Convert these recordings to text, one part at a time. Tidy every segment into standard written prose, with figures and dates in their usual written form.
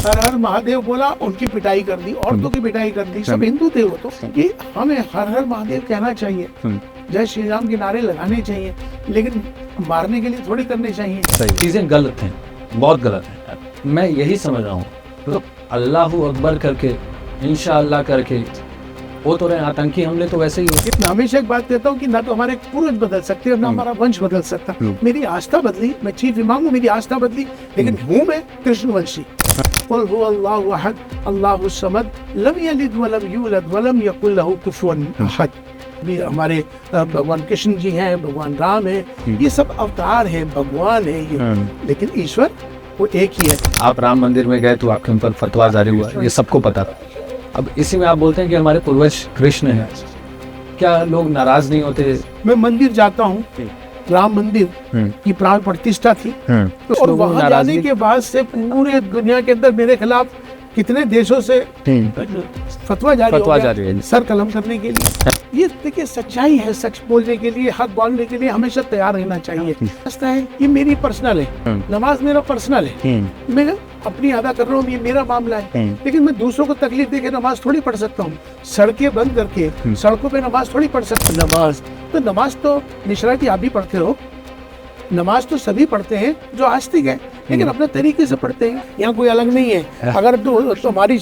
हर हर महादेव बोला, उनकी पिटाई कर दी, औरतों की पिटाई कर दी, सब हिंदू थे वो तो। ये हमें हर हर महादेव कहना चाहिए, जय श्री राम के नारे लगाने चाहिए, लेकिन मारने के लिए थोड़ी करने चाहिए। चीजें गलत हैं, बहुत गलत हैं। मैं यही समझ रहा हूँ, तो अल्लाहू अकबर करके, इंशाअल्लाह करके वो तो रहे, आतंकी हमले तो वैसे ही होते। मैं हमेशा एक बात कहता हूँ कि ना तो हमारे पूर्वज बदल सकते और ना हमारा वंश बदल सकता। मेरी आस्था बदली, मैं चीफ इमाम हूँ, मेरी आस्था बदली, लेकिन हूँ मैं कृष्णवंशी। कुल हुवा अल्लाहु अहद, अल्लाहु समद, लम यलिद वलम यूलद वलम यकुल लहू कुफुवन अहद। भी हमारे भगवान कृष्ण जी हैं, भगवान राम है, ये सब अवतार है, भगवान है ये, लेकिन ईश्वर वो एक ही है। आप राम मंदिर में गए तो आपके ऊपर फतवा जारी हुआ, ये सबको पता था। अब इसी में आप बोलते हैं कि हमारे पूर्वज कृष्ण हैं, क्या लोग नाराज नहीं होते? मैं मंदिर जाता हूँ, राम मंदिर की प्राण प्रतिष्ठा थी, तो और वहाँ जाने के बाद से पूरे दुनिया के अंदर मेरे खिलाफ कितने देशों से फतवा जारी है सर कलम करने के लिए। ये देखिए सच्चाई है, सच बोलने के लिए, हक बोलने के लिए हमेशा तैयार रहना चाहिए। रास्ता है, ये मेरी पर्सनल है, नमाज मेरा पर्सनल है, मैं अपनी अदा कर रहा हूँ, ये मेरा मामला है, लेकिन मैं दूसरों को तकलीफ देके नमाज थोड़ी पढ़ सकता हूँ। सड़कें बंद करके सड़कों पे नमाज थोड़ी पढ़ सकता हूँ। नमाज तो निशरा की आप भी पढ़ते हो, नमाज तो सभी पढ़ते हैं जो आस्तिक है, लेकिन अपने तरीके से पढ़ते हैं, यहाँ कोई अलग नहीं है। अगर तुम्हारी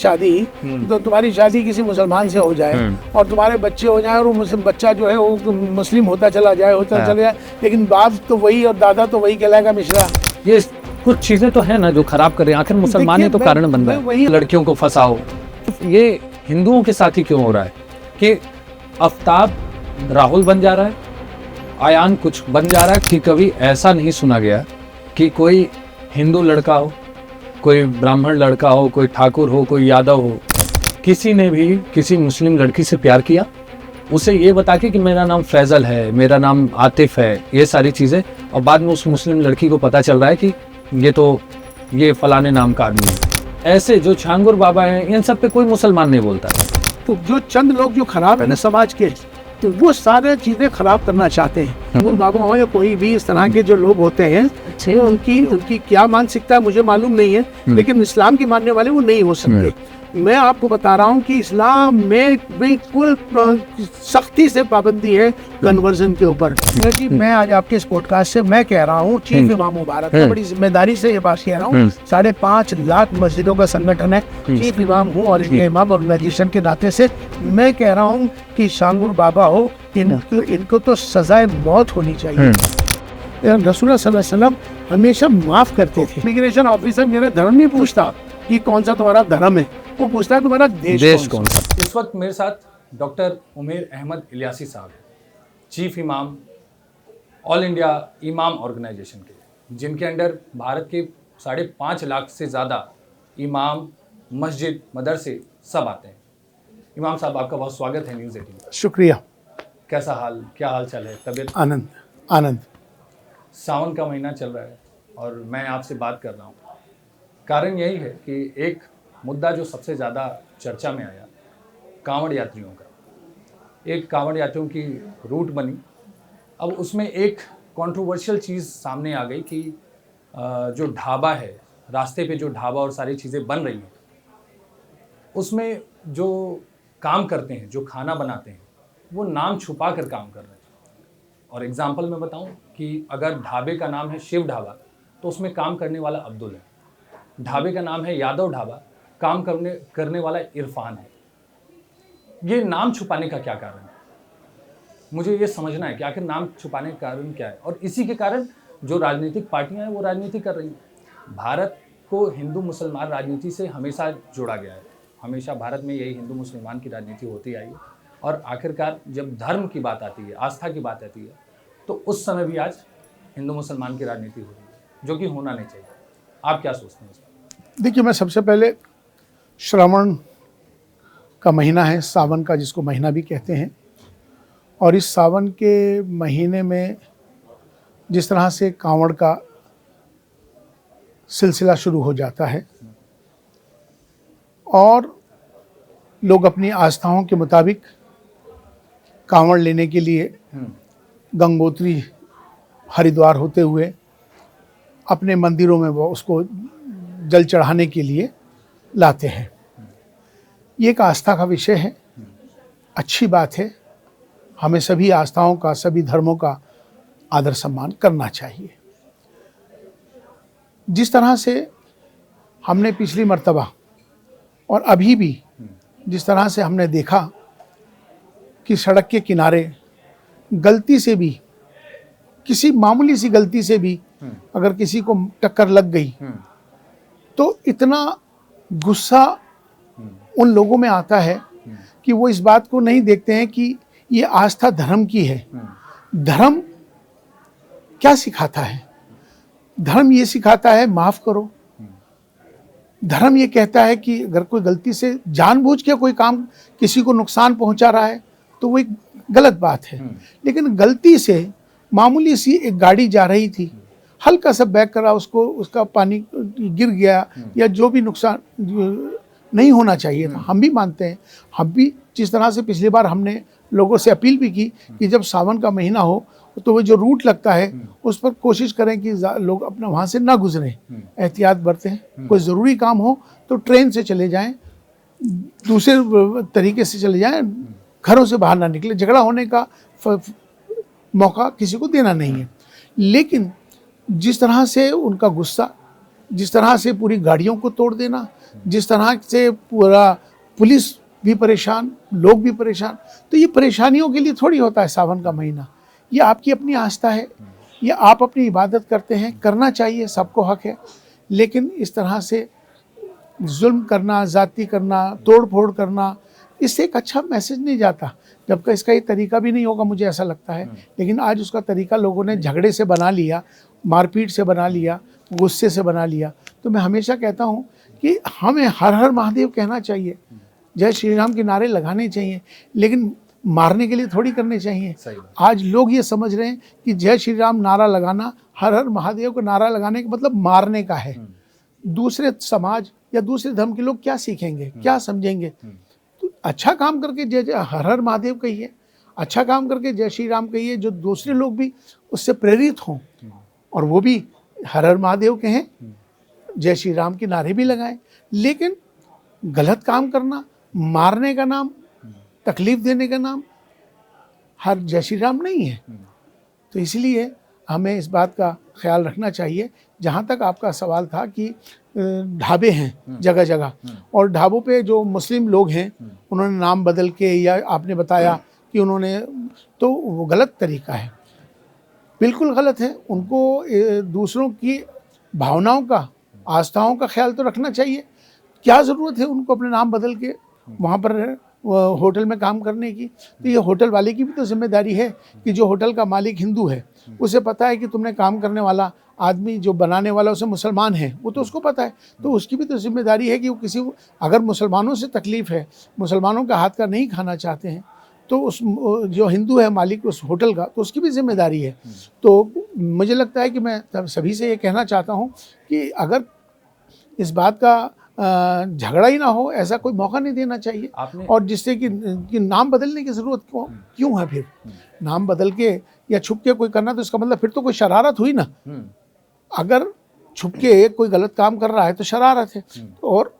शादी किसी मुसलमान से हो जाए और तुम्हारे बच्चे हो जाए और वो बच्चा जो है वो मुस्लिम होता चला जाए, लेकिन बाप तो वही और दादा तो वही कहलाएगा मिश्रा। ये कुछ चीजें तो है ना जो खराब कर रहे हैं, आखिर मुसलमान ही तो कारण बन रहा है। लड़कियों को फंसाओ, ये हिंदुओं के साथ ही क्यों हो रहा है कि आफ्ताब राहुल बन जा रहा है, आयान कुछ बन जा रहा है, कि कभी ऐसा नहीं सुना गया कि कोई हिंदू लड़का हो, कोई ब्राह्मण लड़का हो, कोई ठाकुर हो, कोई यादव हो, किसी ने भी किसी मुस्लिम लड़की से प्यार किया, उसे ये बता के कि मेरा नाम फैजल है, मेरा नाम आतिफ है, ये सारी चीज़ें, और बाद में उस मुस्लिम लड़की को पता चल रहा है कि ये फलाने नाम का आदमी है। ऐसे जो छांगुर बाबा हैं, इन सब पे कोई मुसलमान नहीं बोलता। तो जो चंद लोग जो खराब है ना समाज के, तो वो सारे चीजें खराब करना चाहते हैं। वो बाबा हो या कोई भी इस तरह के जो लोग होते हैं, उनकी क्या मानसिकता मुझे मालूम नहीं है, लेकिन इस्लाम की मानने वाले वो नहीं हो सकते। मैं आपको बता रहा हूँ कि इस्लाम में बिल्कुल सख्ती से पाबंदी है कन्वर्जन के ऊपर। कि मैं आज आपके इस पॉडकास्ट से मैं कह रहा हूँ, चीफ इमाम मुबारक में बड़ी जिम्मेदारी से ये बात कह रहा हूँ, 5.5 लाख मस्जिदों का संगठन है, चीफ इमाम हूँ और इनके इमाम ऑर्गेनाइजेशन के नाते से मैं कह रहा हूँ कि शांगुर बाबा हो, इनको तो सजाए मौत होनी चाहिए। रसूल सल्लल्लाहु अलैहि वसल्लम हमेशा माफ करते थे। इमिग्रेशन ऑफिसर मेरा धर्म नहीं पूछता कि कौन सा तुम्हारा धर्म है, वो पूछता है तुम्हारा देश कौन सा। इस वक्त मेरे साथ डॉक्टर उमेर अहमद इलियासी साहब, चीफ इमाम ऑल इंडिया इमाम ऑर्गेनाइजेशन के, जिनके अंडर भारत के 5.5 लाख से ज़्यादा इमाम, मस्जिद, मदरसे सब आते हैं। इमाम साहब, आपका बहुत स्वागत है न्यूज़ 18। शुक्रिया। कैसा हाल, क्या हाल चाल है, तबीयत? आनंद। सावन का महीना चल रहा है और मैं आपसे बात कर रहा हूँ, कारण यही है कि एक मुद्दा जो सबसे ज़्यादा चर्चा में आया, कांवड़ यात्रियों का। एक कांवड़ यात्रियों की रूट बनी, अब उसमें एक कंट्रोवर्शियल चीज़ सामने आ गई कि जो ढाबा है, रास्ते पे जो ढाबा और सारी चीज़ें बन रही हैं, उसमें जो काम करते हैं, जो खाना बनाते हैं, वो नाम छुपा कर काम कर रहे हैं। और एग्जांपल मैं बताऊं कि अगर ढाबे का नाम है शिव ढाबा, तो उसमें काम करने वाला अब्दुल है। ढाबे का नाम है यादव ढाबा, काम करने वाला इरफान है। ये नाम छुपाने का क्या कारण है? मुझे ये समझना है कि आखिर नाम छुपाने का कारण क्या है। और इसी के कारण जो राजनीतिक पार्टियां हैं वो राजनीति कर रही हैं। भारत को हिंदू मुसलमान राजनीति से हमेशा जोड़ा गया है, हमेशा भारत में यही हिंदू मुसलमान की राजनीति होती आई है। और आखिरकार जब धर्म की बात आती है, आस्था की बात आती है, तो उस समय भी आज हिंदू मुसलमान की राजनीति हो रही है, जो कि होना नहीं चाहिए। आप क्या सोचते हैं इस पर? देखिए, मैं सबसे पहले, श्रावण का महीना है, सावन का जिसको महीना भी कहते हैं, और इस सावन के महीने में जिस तरह से कांवड़ का सिलसिला शुरू हो जाता है और लोग अपनी आस्थाओं के मुताबिक कांवड़ लेने के लिए गंगोत्री हरिद्वार होते हुए अपने मंदिरों में वो उसको जल चढ़ाने के लिए लाते हैं। ये एक आस्था का विषय है, अच्छी बात है। हमें सभी आस्थाओं का, सभी धर्मों का आदर सम्मान करना चाहिए। जिस तरह से हमने पिछली मर्तबा और अभी भी जिस तरह से हमने देखा कि सड़क के किनारे गलती से भी, किसी मामूली सी गलती से भी अगर किसी को टक्कर लग गई तो इतना गुस्सा उन लोगों में आता है कि वो इस बात को नहीं देखते हैं कि ये आस्था धर्म की है। धर्म क्या सिखाता है? धर्म ये सिखाता है माफ करो। धर्म ये कहता है कि अगर कोई गलती से जानबूझ के कोई काम किसी को नुकसान पहुंचा रहा है तो वो एक गलत बात है। लेकिन गलती से मामूली सी एक गाड़ी जा रही थी, हल्का सा बैक करा, उसको उसका पानी गिर गया या जो भी नुकसान नहीं होना चाहिए था, हम भी मानते हैं। हम भी जिस तरह से पिछली बार हमने लोगों से अपील भी की कि जब सावन का महीना हो तो वो जो रूट लगता है उस पर कोशिश करें कि लोग अपना वहाँ से ना गुजरें, एहतियात बरतें। कोई ज़रूरी काम हो तो ट्रेन से चले जाएं, दूसरे तरीके से चले जाएं, घरों से बाहर ना निकले। झगड़ा होने का मौका किसी को देना नहीं है। लेकिन जिस तरह से उनका गुस्सा, जिस तरह से पूरी गाड़ियों को तोड़ देना, जिस तरह से पूरा पुलिस भी परेशान, लोग भी परेशान, तो ये परेशानियों के लिए थोड़ी होता है सावन का महीना। ये आपकी अपनी आस्था है, ये आप अपनी इबादत करते हैं, करना चाहिए, सबको हक है। लेकिन इस तरह से जुल्म करना, ज़्यादती करना, तोड़ फोड़ करना, इससे एक अच्छा मैसेज नहीं जाता। जबकि इसका ये तरीका भी नहीं होगा, मुझे ऐसा लगता है। लेकिन आज उसका तरीका लोगों ने झगड़े से बना लिया, मारपीट से बना लिया, गुस्से से बना लिया। तो मैं हमेशा कहता हूँ कि हमें हर हर महादेव कहना चाहिए, जय श्री राम के नारे लगाने चाहिए, लेकिन मारने के लिए थोड़ी करने चाहिए। आज लोग ये समझ रहे हैं कि जय श्री राम नारा लगाना, हर हर महादेव का नारा लगाने का मतलब मारने का है। दूसरे समाज या दूसरे धर्म के लोग क्या सीखेंगे, क्या समझेंगे? तो अच्छा काम करके जय जय हर हर महादेव कहिए, अच्छा काम करके जय श्री राम कहिए, जो दूसरे लोग भी उससे प्रेरित हों और वो भी हर हर महादेव कहें, जय श्री राम के नारे भी लगाएं। लेकिन गलत काम करना, मारने का नाम, तकलीफ देने का नाम हर जय श्री राम नहीं है। तो इसलिए हमें इस बात का ख्याल रखना चाहिए। जहाँ तक आपका सवाल था कि ढाबे हैं जगह जगह, और ढाबों पे जो मुस्लिम लोग हैं उन्होंने नाम बदल के, या आपने बताया कि उन्होंने, तो वो गलत तरीका है, बिल्कुल गलत है। उनको दूसरों की भावनाओं का, आस्थाओं का ख्याल तो रखना चाहिए। क्या ज़रूरत है उनको अपने नाम बदल के वहाँ पर होटल में काम करने की? तो ये होटल वाले की भी तो जिम्मेदारी है कि जो होटल का मालिक हिंदू है, उसे पता है कि तुमने काम करने वाला आदमी, जो बनाने वाला, उसे मुसलमान है, वो तो उसको पता है। तो उसकी भी तो जिम्मेदारी है कि वो किसी, अगर मुसलमानों से तकलीफ़ है, मुसलमानों का हाथ का नहीं खाना चाहते हैं, तो उस जो हिंदू है मालिक उस होटल का, तो उसकी भी जिम्मेदारी है। तो मुझे लगता है कि मैं सभी से ये कहना चाहता हूँ कि अगर इस बात का झगड़ा ही ना हो, ऐसा कोई मौका नहीं देना चाहिए। और जिससे कि नाम बदलने की ज़रूरत क्यों है? फिर नाम बदल के या छुप के कोई करना, तो इसका मतलब फिर तो कोई शरारत हुई ना। अगर छुप के कोई गलत काम कर रहा है तो शरारत है। और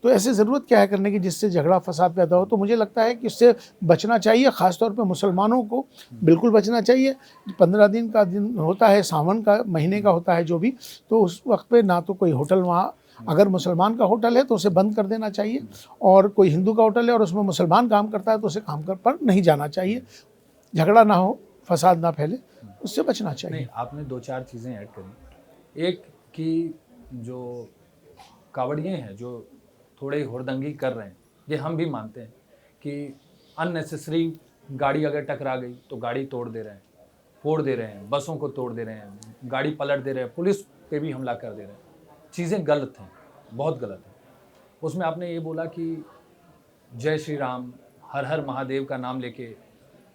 तो ऐसे ज़रूरत क्या है करने की जिससे झगड़ा फसाद पैदा हो? तो मुझे लगता है कि इससे बचना चाहिए। ख़ास तौर पे मुसलमानों को बिल्कुल बचना चाहिए। 15 दिन का दिन होता है, सावन का महीने का होता है जो भी, तो उस वक्त पे ना तो कोई होटल, वहाँ अगर मुसलमान का होटल है तो उसे बंद कर देना चाहिए, और कोई हिंदू का होटल है और उसमें मुसलमान काम करता है तो उसे काम कर पर नहीं जाना चाहिए। झगड़ा ना हो, फसाद ना फैले, उससे बचना चाहिए। नहीं, आपने 2-4 चीज़ें ऐड करी। एक कि जो कावड़िए हैं जो थोड़े हुड़दंगी कर रहे हैं, ये हम भी मानते हैं कि अननेसेसरी गाड़ी अगर टकरा गई तो गाड़ी तोड़ दे रहे हैं, फोड़ दे रहे हैं, बसों को तोड़ दे रहे हैं, गाड़ी पलट दे रहे हैं, पुलिस पे भी हमला कर दे रहे हैं। चीज़ें गलत हैं, बहुत गलत हैं। उसमें आपने ये बोला कि जय श्री राम, हर हर महादेव का नाम लेके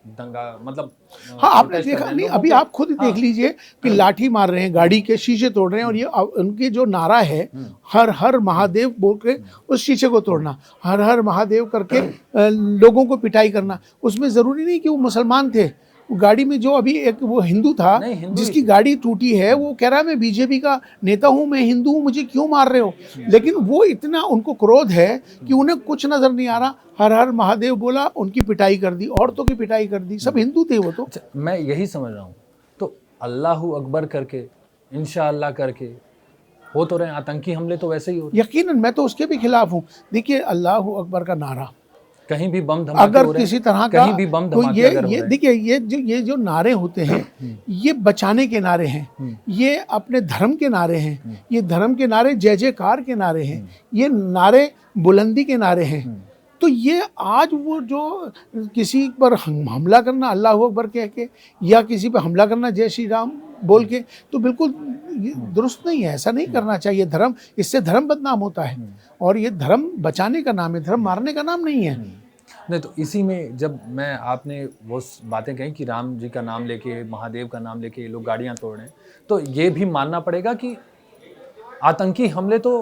दंगा, मतलब हाँ, आपने देखा नहीं, अभी आप खुद देख लीजिए कि लाठी मार रहे हैं, गाड़ी के शीशे तोड़ रहे हैं, और ये उनके जो नारा है हर हर महादेव बोल के उस शीशे को तोड़ना, हर हर महादेव करके लोगों को पिटाई करना। उसमें ज़रूरी नहीं कि वो मुसलमान थे, गाड़ी में जो अभी एक वो हिंदू था नहीं, हिंदू जिसकी गाड़ी टूटी है, वो कह रहा है मैं बीजेपी का नेता हूँ, मैं हिंदू हूँ, मुझे क्यों मार रहे हो। लेकिन वो इतना उनको क्रोध है कि उन्हें कुछ नजर नहीं आ रहा। हर हर महादेव बोला, उनकी पिटाई कर दी, औरतों की पिटाई कर दी, सब हिंदू थे वो तो। अच्छा, मैं यही समझ रहा हूँ, तो अल्लाहू अकबर करके, इंशाअल्लाह करके हो तो रहे आतंकी हमले, तो वैसे ही हो रहे। यकीनन मैं तो उसके भी खिलाफ हूँ। देखिए, अल्लाह अकबर का नारा, कहीं भी बम धमाके अगर हो रहे हैं, किसी तरह का कहीं भी बम तो धमाके अगर हो ये रहे हैं, देखिए, ये जो नारे होते हैं, ये बचाने के नारे हैं, ये अपने धर्म के नारे हैं, ये धर्म के नारे जय जयकार के नारे हैं, ये नारे बुलंदी के नारे हैं। तो ये आज वो जो किसी पर हमला करना अल्लाह अकबर कह के, या किसी पर हमला करना जय श्री राम बोल के, तो बिल्कुल ये दुरुस्त नहीं है, ऐसा नहीं करना चाहिए। धर्म, इससे धर्म बदनाम होता है, और ये धर्म बचाने का नाम है, धर्म मारने का नाम नहीं है। नहीं तो इसी में जब मैं, आपने वो बातें कही कि राम जी का नाम लेके, महादेव का नाम लेके ये लोग गाड़ियां तोड़ रहे हैं, तो ये भी मानना पड़ेगा कि आतंकी हमले तो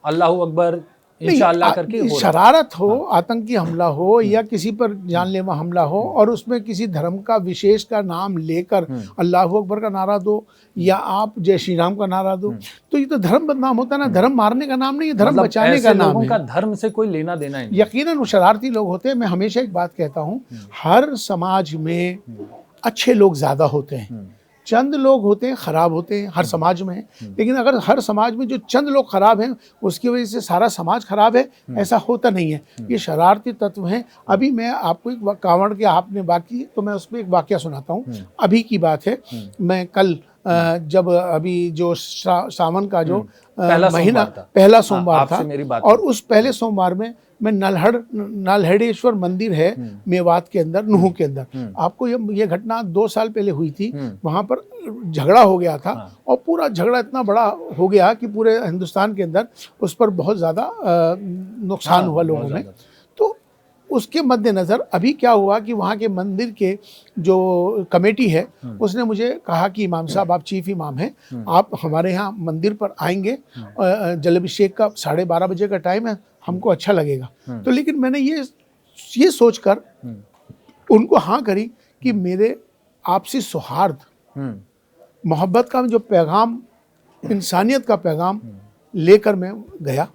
अल्लाह अकबर इंशाअल्लाह करके हो रहा है। शरारत हो, आतंकी हमला हो, या किसी पर जानलेवा हमला हो, और उसमें किसी धर्म का विशेष का नाम लेकर अल्लाह अकबर का नारा दो, या आप जय श्री राम का नारा दो, तो ये तो धर्म बदनाम होता है ना। धर्म मारने का नाम नहीं है, धर्म मतलब बचाने ऐसे का नाम लोगों है। का धर्म से कोई लेना देना ही नहीं। यकीनन वो शरारती लोग होते हैं। मैं हमेशा एक बात कहता हूँ, हर समाज में अच्छे लोग ज्यादा होते हैं, चंद लोग होते हैं खराब होते हैं, हर समाज में है। लेकिन अगर हर समाज में जो चंद लोग खराब हैं, उसकी वजह से सारा समाज खराब है, ऐसा होता नहीं है। ये शरारती तत्व हैं। अभी मैं आपको एक कांवड़ के, आपने बाकी, तो मैं उसमें एक वाकया सुनाता हूँ। अभी की बात है, मैं कल जब अभी जो सावन का जो महीना पहला सोमवार था, और उस पहले सोमवार में मैं नलहड़ेश्वर मंदिर है मेवात के अंदर, नूह के अंदर, आपको ये घटना 2 साल पहले हुई थी। वहां पर झगड़ा हो गया था, और पूरा झगड़ा इतना बड़ा हो गया कि पूरे हिंदुस्तान के अंदर उस पर बहुत ज़्यादा नुकसान हुआ लोगों में। तो उसके मद्देनज़र अभी क्या हुआ कि वहाँ के मंदिर के जो कमेटी है, उसने मुझे कहा कि इमाम साहब, आप चीफ इमाम हैं, आप हमारे यहाँ मंदिर पर आएंगे, जलाभिषेक का 12:30 बजे का टाइम है, हमको अच्छा लगेगा। तो लेकिन मैंने ये सोचकर उनको हाँ करी कि मेरे आपसी सौहार्द, मोहब्बत का जो पैगाम, इंसानियत का पैगाम लेकर मैं गया।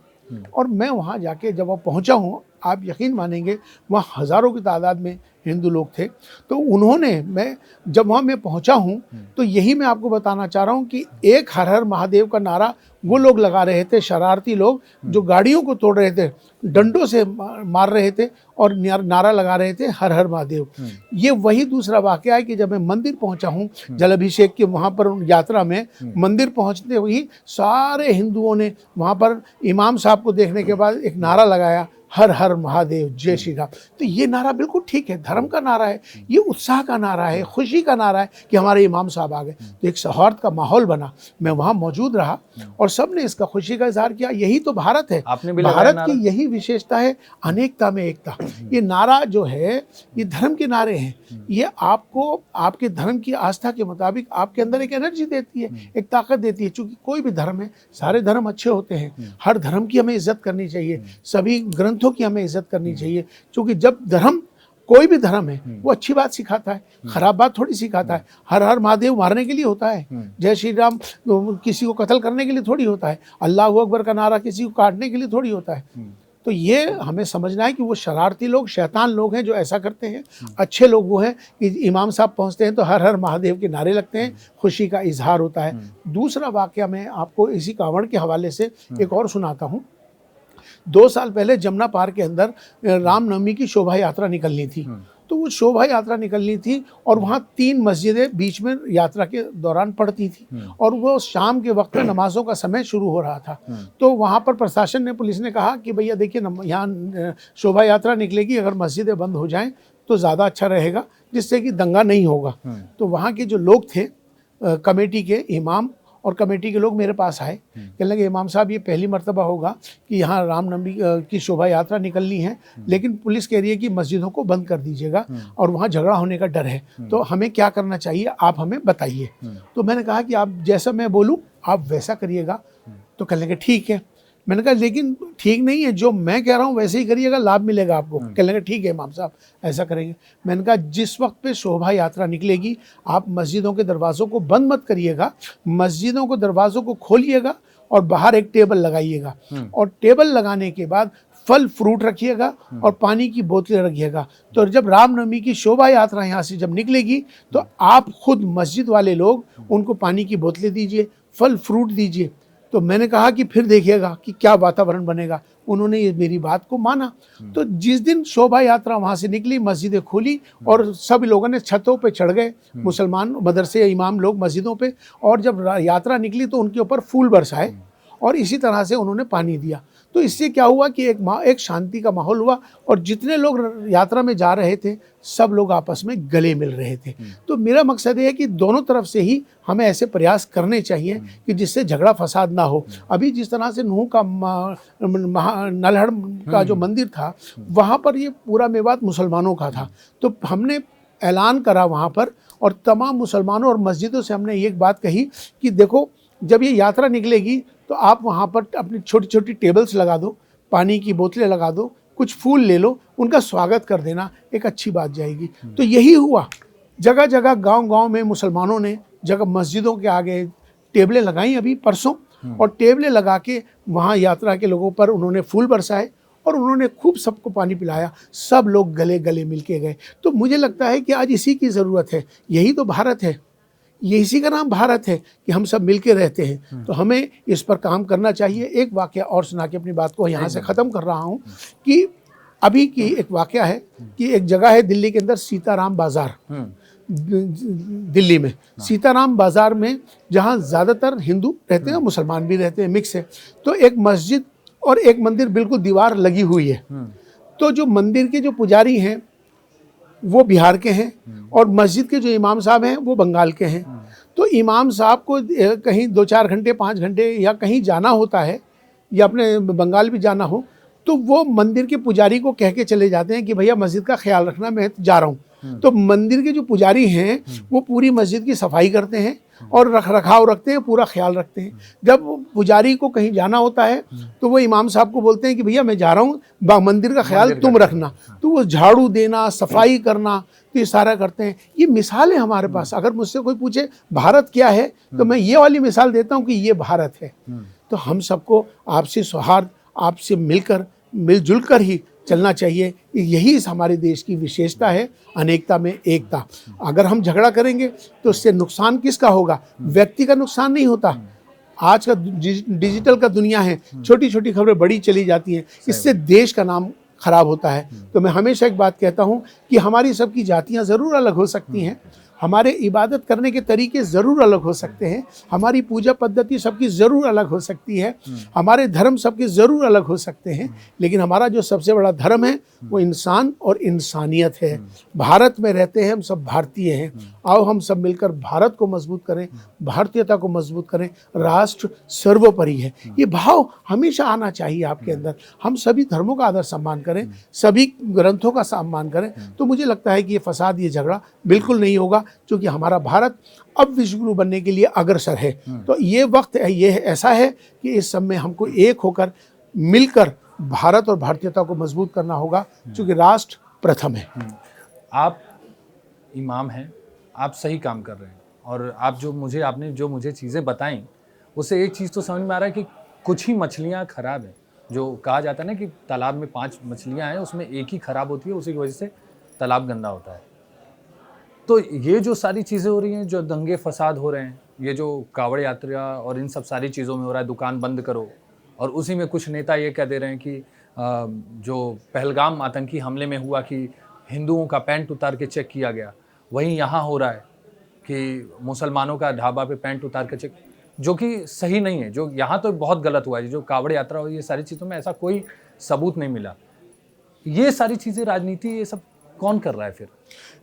और मैं वहाँ जाके जब वहाँ पहुँचा हूँ, आप यकीन मानेंगे, वहाँ हज़ारों की तादाद में हिंदू लोग थे। तो उन्होंने, मैं जब वहाँ मैं पहुँचा हूँ, तो यही मैं आपको बताना चाह रहा हूँ कि एक हर हर महादेव का नारा वो लोग लगा रहे थे, शरारती लोग जो गाड़ियों को तोड़ रहे थे, डंडों से मार रहे थे, और नारा लगा रहे थे हर हर महादेव। ये वही दूसरा वाकया है कि जब मैं मंदिर पहुंचा हूं, जलाभिषेक के वहां पर यात्रा में मंदिर पहुंचते हुए सारे हिंदुओं ने वहां पर इमाम साहब को देखने के बाद एक नारा लगाया, हर हर महादेव, जय श्री राम। तो ये नारा बिल्कुल ठीक है, धर्म का नारा है, ये उत्साह का नारा है, खुशी का नारा है कि हमारे इमाम साहब आ गए। तो एक सौहार्द का माहौल बना। मैं वहाँ मौजूद रहा और सबने इसका खुशी का इजहार किया। यही तो भारत है, भारत की यही विशेषता है, अनेकता में एकता। ये नारा जो है, ये धर्म के नारे हैं। ये आपको आपके धर्म की आस्था के मुताबिक आपके अंदर एक एनर्जी देती है, एक ताकत देती है। चूँकि कोई भी धर्म है, सारे धर्म अच्छे होते हैं, हर धर्म की हमें इज्जत करनी चाहिए, सभी ग्रंथों की हमें इज्जत करनी चाहिए। क्योंकि जब धर्म, कोई भी धर्म है, वो अच्छी बात सिखाता है, खराब बात थोड़ी सिखाता है। हर हर महादेव मारने के लिए होता है, जय श्री राम किसी को कत्ल करने के लिए थोड़ी होता है, अल्लाह अकबर का नारा किसी को काटने के लिए थोड़ी होता है। तो ये हमें समझना है कि वो शरारती लोग, शैतान लोग हैं जो ऐसा करते हैं। अच्छे लोग वो हैं कि इमाम साहब पहुंचते हैं तो हर हर महादेव के नारे लगते हैं, खुशी का इजहार होता है। दूसरा वाकया मैं आपको इसी कांवड़ के हवाले से एक और सुनाता हूँ। 2 साल पहले जमुना पार के अंदर रामनवमी की शोभा यात्रा निकलनी थी। तो वो शोभा यात्रा निकलनी थी और वहाँ 3 मस्जिदें बीच में यात्रा के दौरान पड़ती थी, और वो शाम के वक्त में नमाजों का समय शुरू हो रहा था। तो वहाँ पर प्रशासन ने, पुलिस ने कहा कि भैया देखिए, यहाँ शोभा यात्रा निकलेगी, अगर मस्जिदें बंद हो जाएं तो ज़्यादा अच्छा रहेगा, जिससे कि दंगा नहीं होगा। तो वहाँ के जो लोग थे, कमेटी के इमाम और कमेटी के लोग मेरे पास आए, कहने लगे, इमाम साहब, ये पहली मर्तबा होगा कि यहाँ रामनवमी की शोभा यात्रा निकलनी है, लेकिन पुलिस कह रही है कि मस्जिदों को बंद कर दीजिएगा और वहाँ झगड़ा होने का डर है, तो हमें क्या करना चाहिए, आप हमें बताइए। तो मैंने कहा कि आप जैसा मैं बोलूँ आप वैसा करिएगा। तो कहने लगे ठीक है। मैंने कहा लेकिन ठीक नहीं है, जो मैं कह रहा हूँ वैसे ही करिएगा, लाभ मिलेगा आपको। कहने लगे ठीक है इमाम साहब ऐसा करेंगे। मैंने कहा जिस वक्त पे शोभा यात्रा निकलेगी आप मस्जिदों के दरवाज़ों को बंद मत करिएगा, मस्जिदों को दरवाज़ों को खोलिएगा और बाहर एक टेबल लगाइएगा, और टेबल लगाने के बाद फल फ्रूट रखिएगा और पानी की बोतलें रखिएगा। तो जब रामनवमी की शोभा यात्रा यहाँ से जब निकलेगी तो आप खुद मस्जिद वाले लोग उनको पानी की बोतलें दीजिए, फल फ्रूट दीजिए। तो मैंने कहा कि फिर देखिएगा कि क्या वातावरण बनेगा। उन्होंने ये मेरी बात को माना। तो जिस दिन शोभा यात्रा वहाँ से निकली, मस्जिदें खुली और सब लोगों ने छतों पे चढ़ गए, मुसलमान मदरसे इमाम लोग मस्जिदों पे, और जब यात्रा निकली तो उनके ऊपर फूल बरसाए और इसी तरह से उन्होंने पानी दिया। तो इससे क्या हुआ कि एक शांति का माहौल हुआ और जितने लोग यात्रा में जा रहे थे सब लोग आपस में गले मिल रहे थे। तो मेरा मकसद ये है कि दोनों तरफ से ही हमें ऐसे प्रयास करने चाहिए कि जिससे झगड़ा फसाद ना हो। अभी जिस तरह से नूह का नलहड़ का जो मंदिर था वहाँ पर ये पूरा मेवात मुसलमानों का था, तो हमने ऐलान करा वहाँ पर और तमाम मुसलमानों और मस्जिदों से हमने एक बात कही कि देखो जब ये यात्रा निकलेगी तो आप वहाँ पर अपनी छोटी छोटी टेबल्स लगा दो, पानी की बोतलें लगा दो, कुछ फूल ले लो, उनका स्वागत कर देना, एक अच्छी बात जाएगी। तो यही हुआ, जगह जगह गांव-गांव में मुसलमानों ने जगह मस्जिदों के आगे टेबलें लगाई अभी परसों, और टेबलें लगा के वहाँ यात्रा के लोगों पर उन्होंने फूल बरसाए और उन्होंने खूब सबको पानी पिलाया, सब लोग गले गले मिल के गए। तो मुझे लगता है कि आज इसी की ज़रूरत है, यही तो भारत है, ये इसी का नाम भारत है कि हम सब मिलके रहते हैं। तो हमें इस पर काम करना चाहिए। एक वाकया और सुना के अपनी बात को यहाँ से ख़त्म कर रहा हूँ कि अभी की एक वाकया है कि एक जगह है दिल्ली के अंदर सीताराम बाज़ार, दिल्ली में सीताराम बाज़ार में जहाँ ज़्यादातर हिंदू रहते हैं, मुसलमान भी रहते हैं, मिक्स है। तो एक मस्जिद और एक मंदिर बिल्कुल दीवार लगी हुई है। तो जो मंदिर के जो पुजारी हैं वो बिहार के हैं और मस्जिद के जो इमाम साहब हैं वो बंगाल के हैं। तो इमाम साहब को कहीं 2-4 घंटे 5 घंटे या कहीं जाना होता है या अपने बंगाल भी जाना हो, तो वो मंदिर के पुजारी को कह के चले जाते हैं कि भैया मस्जिद का ख्याल रखना, मैं जा रहा हूँ। तो मंदिर के जो पुजारी हैं वो पूरी मस्जिद की सफाई करते हैं और रख रखाव रखते हैं, पूरा ख्याल रखते हैं। जब पुजारी को कहीं जाना होता है तो वो इमाम साहब को बोलते हैं कि भैया मैं जा रहा हूँ, मंदिर का ख्याल तुम रखना। तो वो झाड़ू देना, सफाई करना, तो ये सारा करते हैं। ये मिसाल है हमारे पास। अगर मुझसे कोई पूछे भारत क्या है तो मैं ये वाली मिसाल देता हूँ कि ये भारत है। तो हम सबको आपसी सौहार्द, आपसे मिलकर मिलजुल कर ही चलना चाहिए। यही इस हमारे देश की विशेषता है, अनेकता में एकता। अगर हम झगड़ा करेंगे तो इससे नुकसान किसका होगा? व्यक्ति का नुकसान नहीं होता। आज का डिजिटल का दुनिया है, छोटी छोटी खबरें बड़ी चली जाती हैं, इससे देश का नाम खराब होता है। तो मैं हमेशा एक बात कहता हूँ कि हमारी सबकी जातियाँ ज़रूर अलग हो सकती हैं, हमारे इबादत करने के तरीके ज़रूर अलग हो सकते हैं, हमारी पूजा पद्धति सबकी ज़रूर अलग हो सकती है, हमारे धर्म सबके ज़रूर अलग हो सकते हैं, लेकिन हमारा जो सबसे बड़ा धर्म है वो इंसान और इंसानियत है। भारत में रहते हैं हम, सब भारतीय हैं। आओ हम सब मिलकर भारत को मजबूत करें, भारतीयता को मजबूत करें। राष्ट्र सर्वोपरि है, ये भाव हमेशा आना चाहिए आपके अंदर। हम सभी धर्मों का आदर सम्मान करें, सभी ग्रंथों का सम्मान करें, तो मुझे लगता है कि ये फसाद, ये झगड़ा बिल्कुल नहीं होगा, क्योंकि हमारा भारत अब विश्वगुरु बनने के लिए अग्रसर है। तो ये वक्त है, ये ऐसा है कि इस सब में हमको एक होकर मिलकर भारत और भारतीयता को मजबूत करना होगा, क्योंकि राष्ट्र प्रथम है। आप इमाम हैं, आप सही काम कर रहे हैं, और आपने जो मुझे चीज़ें बताई उससे एक चीज़ तो समझ में आ रहा है कि कुछ ही मछलियाँ खराब हैं। जो कहा जाता है ना कि तालाब में 5 मछलियाँ हैं, उसमें एक ही खराब होती है, उसी की वजह से तालाब गंदा होता है। तो ये जो सारी चीज़ें हो रही हैं, जो दंगे फसाद हो रहे हैं, ये जो कावड़ यात्रा और इन सब सारी चीज़ों में हो रहा है, दुकान बंद करो, और उसी में कुछ नेता ये कह दे रहे हैं कि जो पहलगाम आतंकी हमले में हुआ कि हिंदुओं का पैंट उतार के चेक किया गया, वहीं यहाँ हो रहा है कि मुसलमानों का ढाबा पे पैंट उतार के चेक, जो कि सही नहीं है। जो यहाँ तो बहुत गलत हुआ है, जो कावड़ यात्रा हुई, ये सारी चीज़ों में ऐसा कोई सबूत नहीं मिला। ये सारी चीज़ें, राजनीति, ये सब कौन कर रहा है? फिर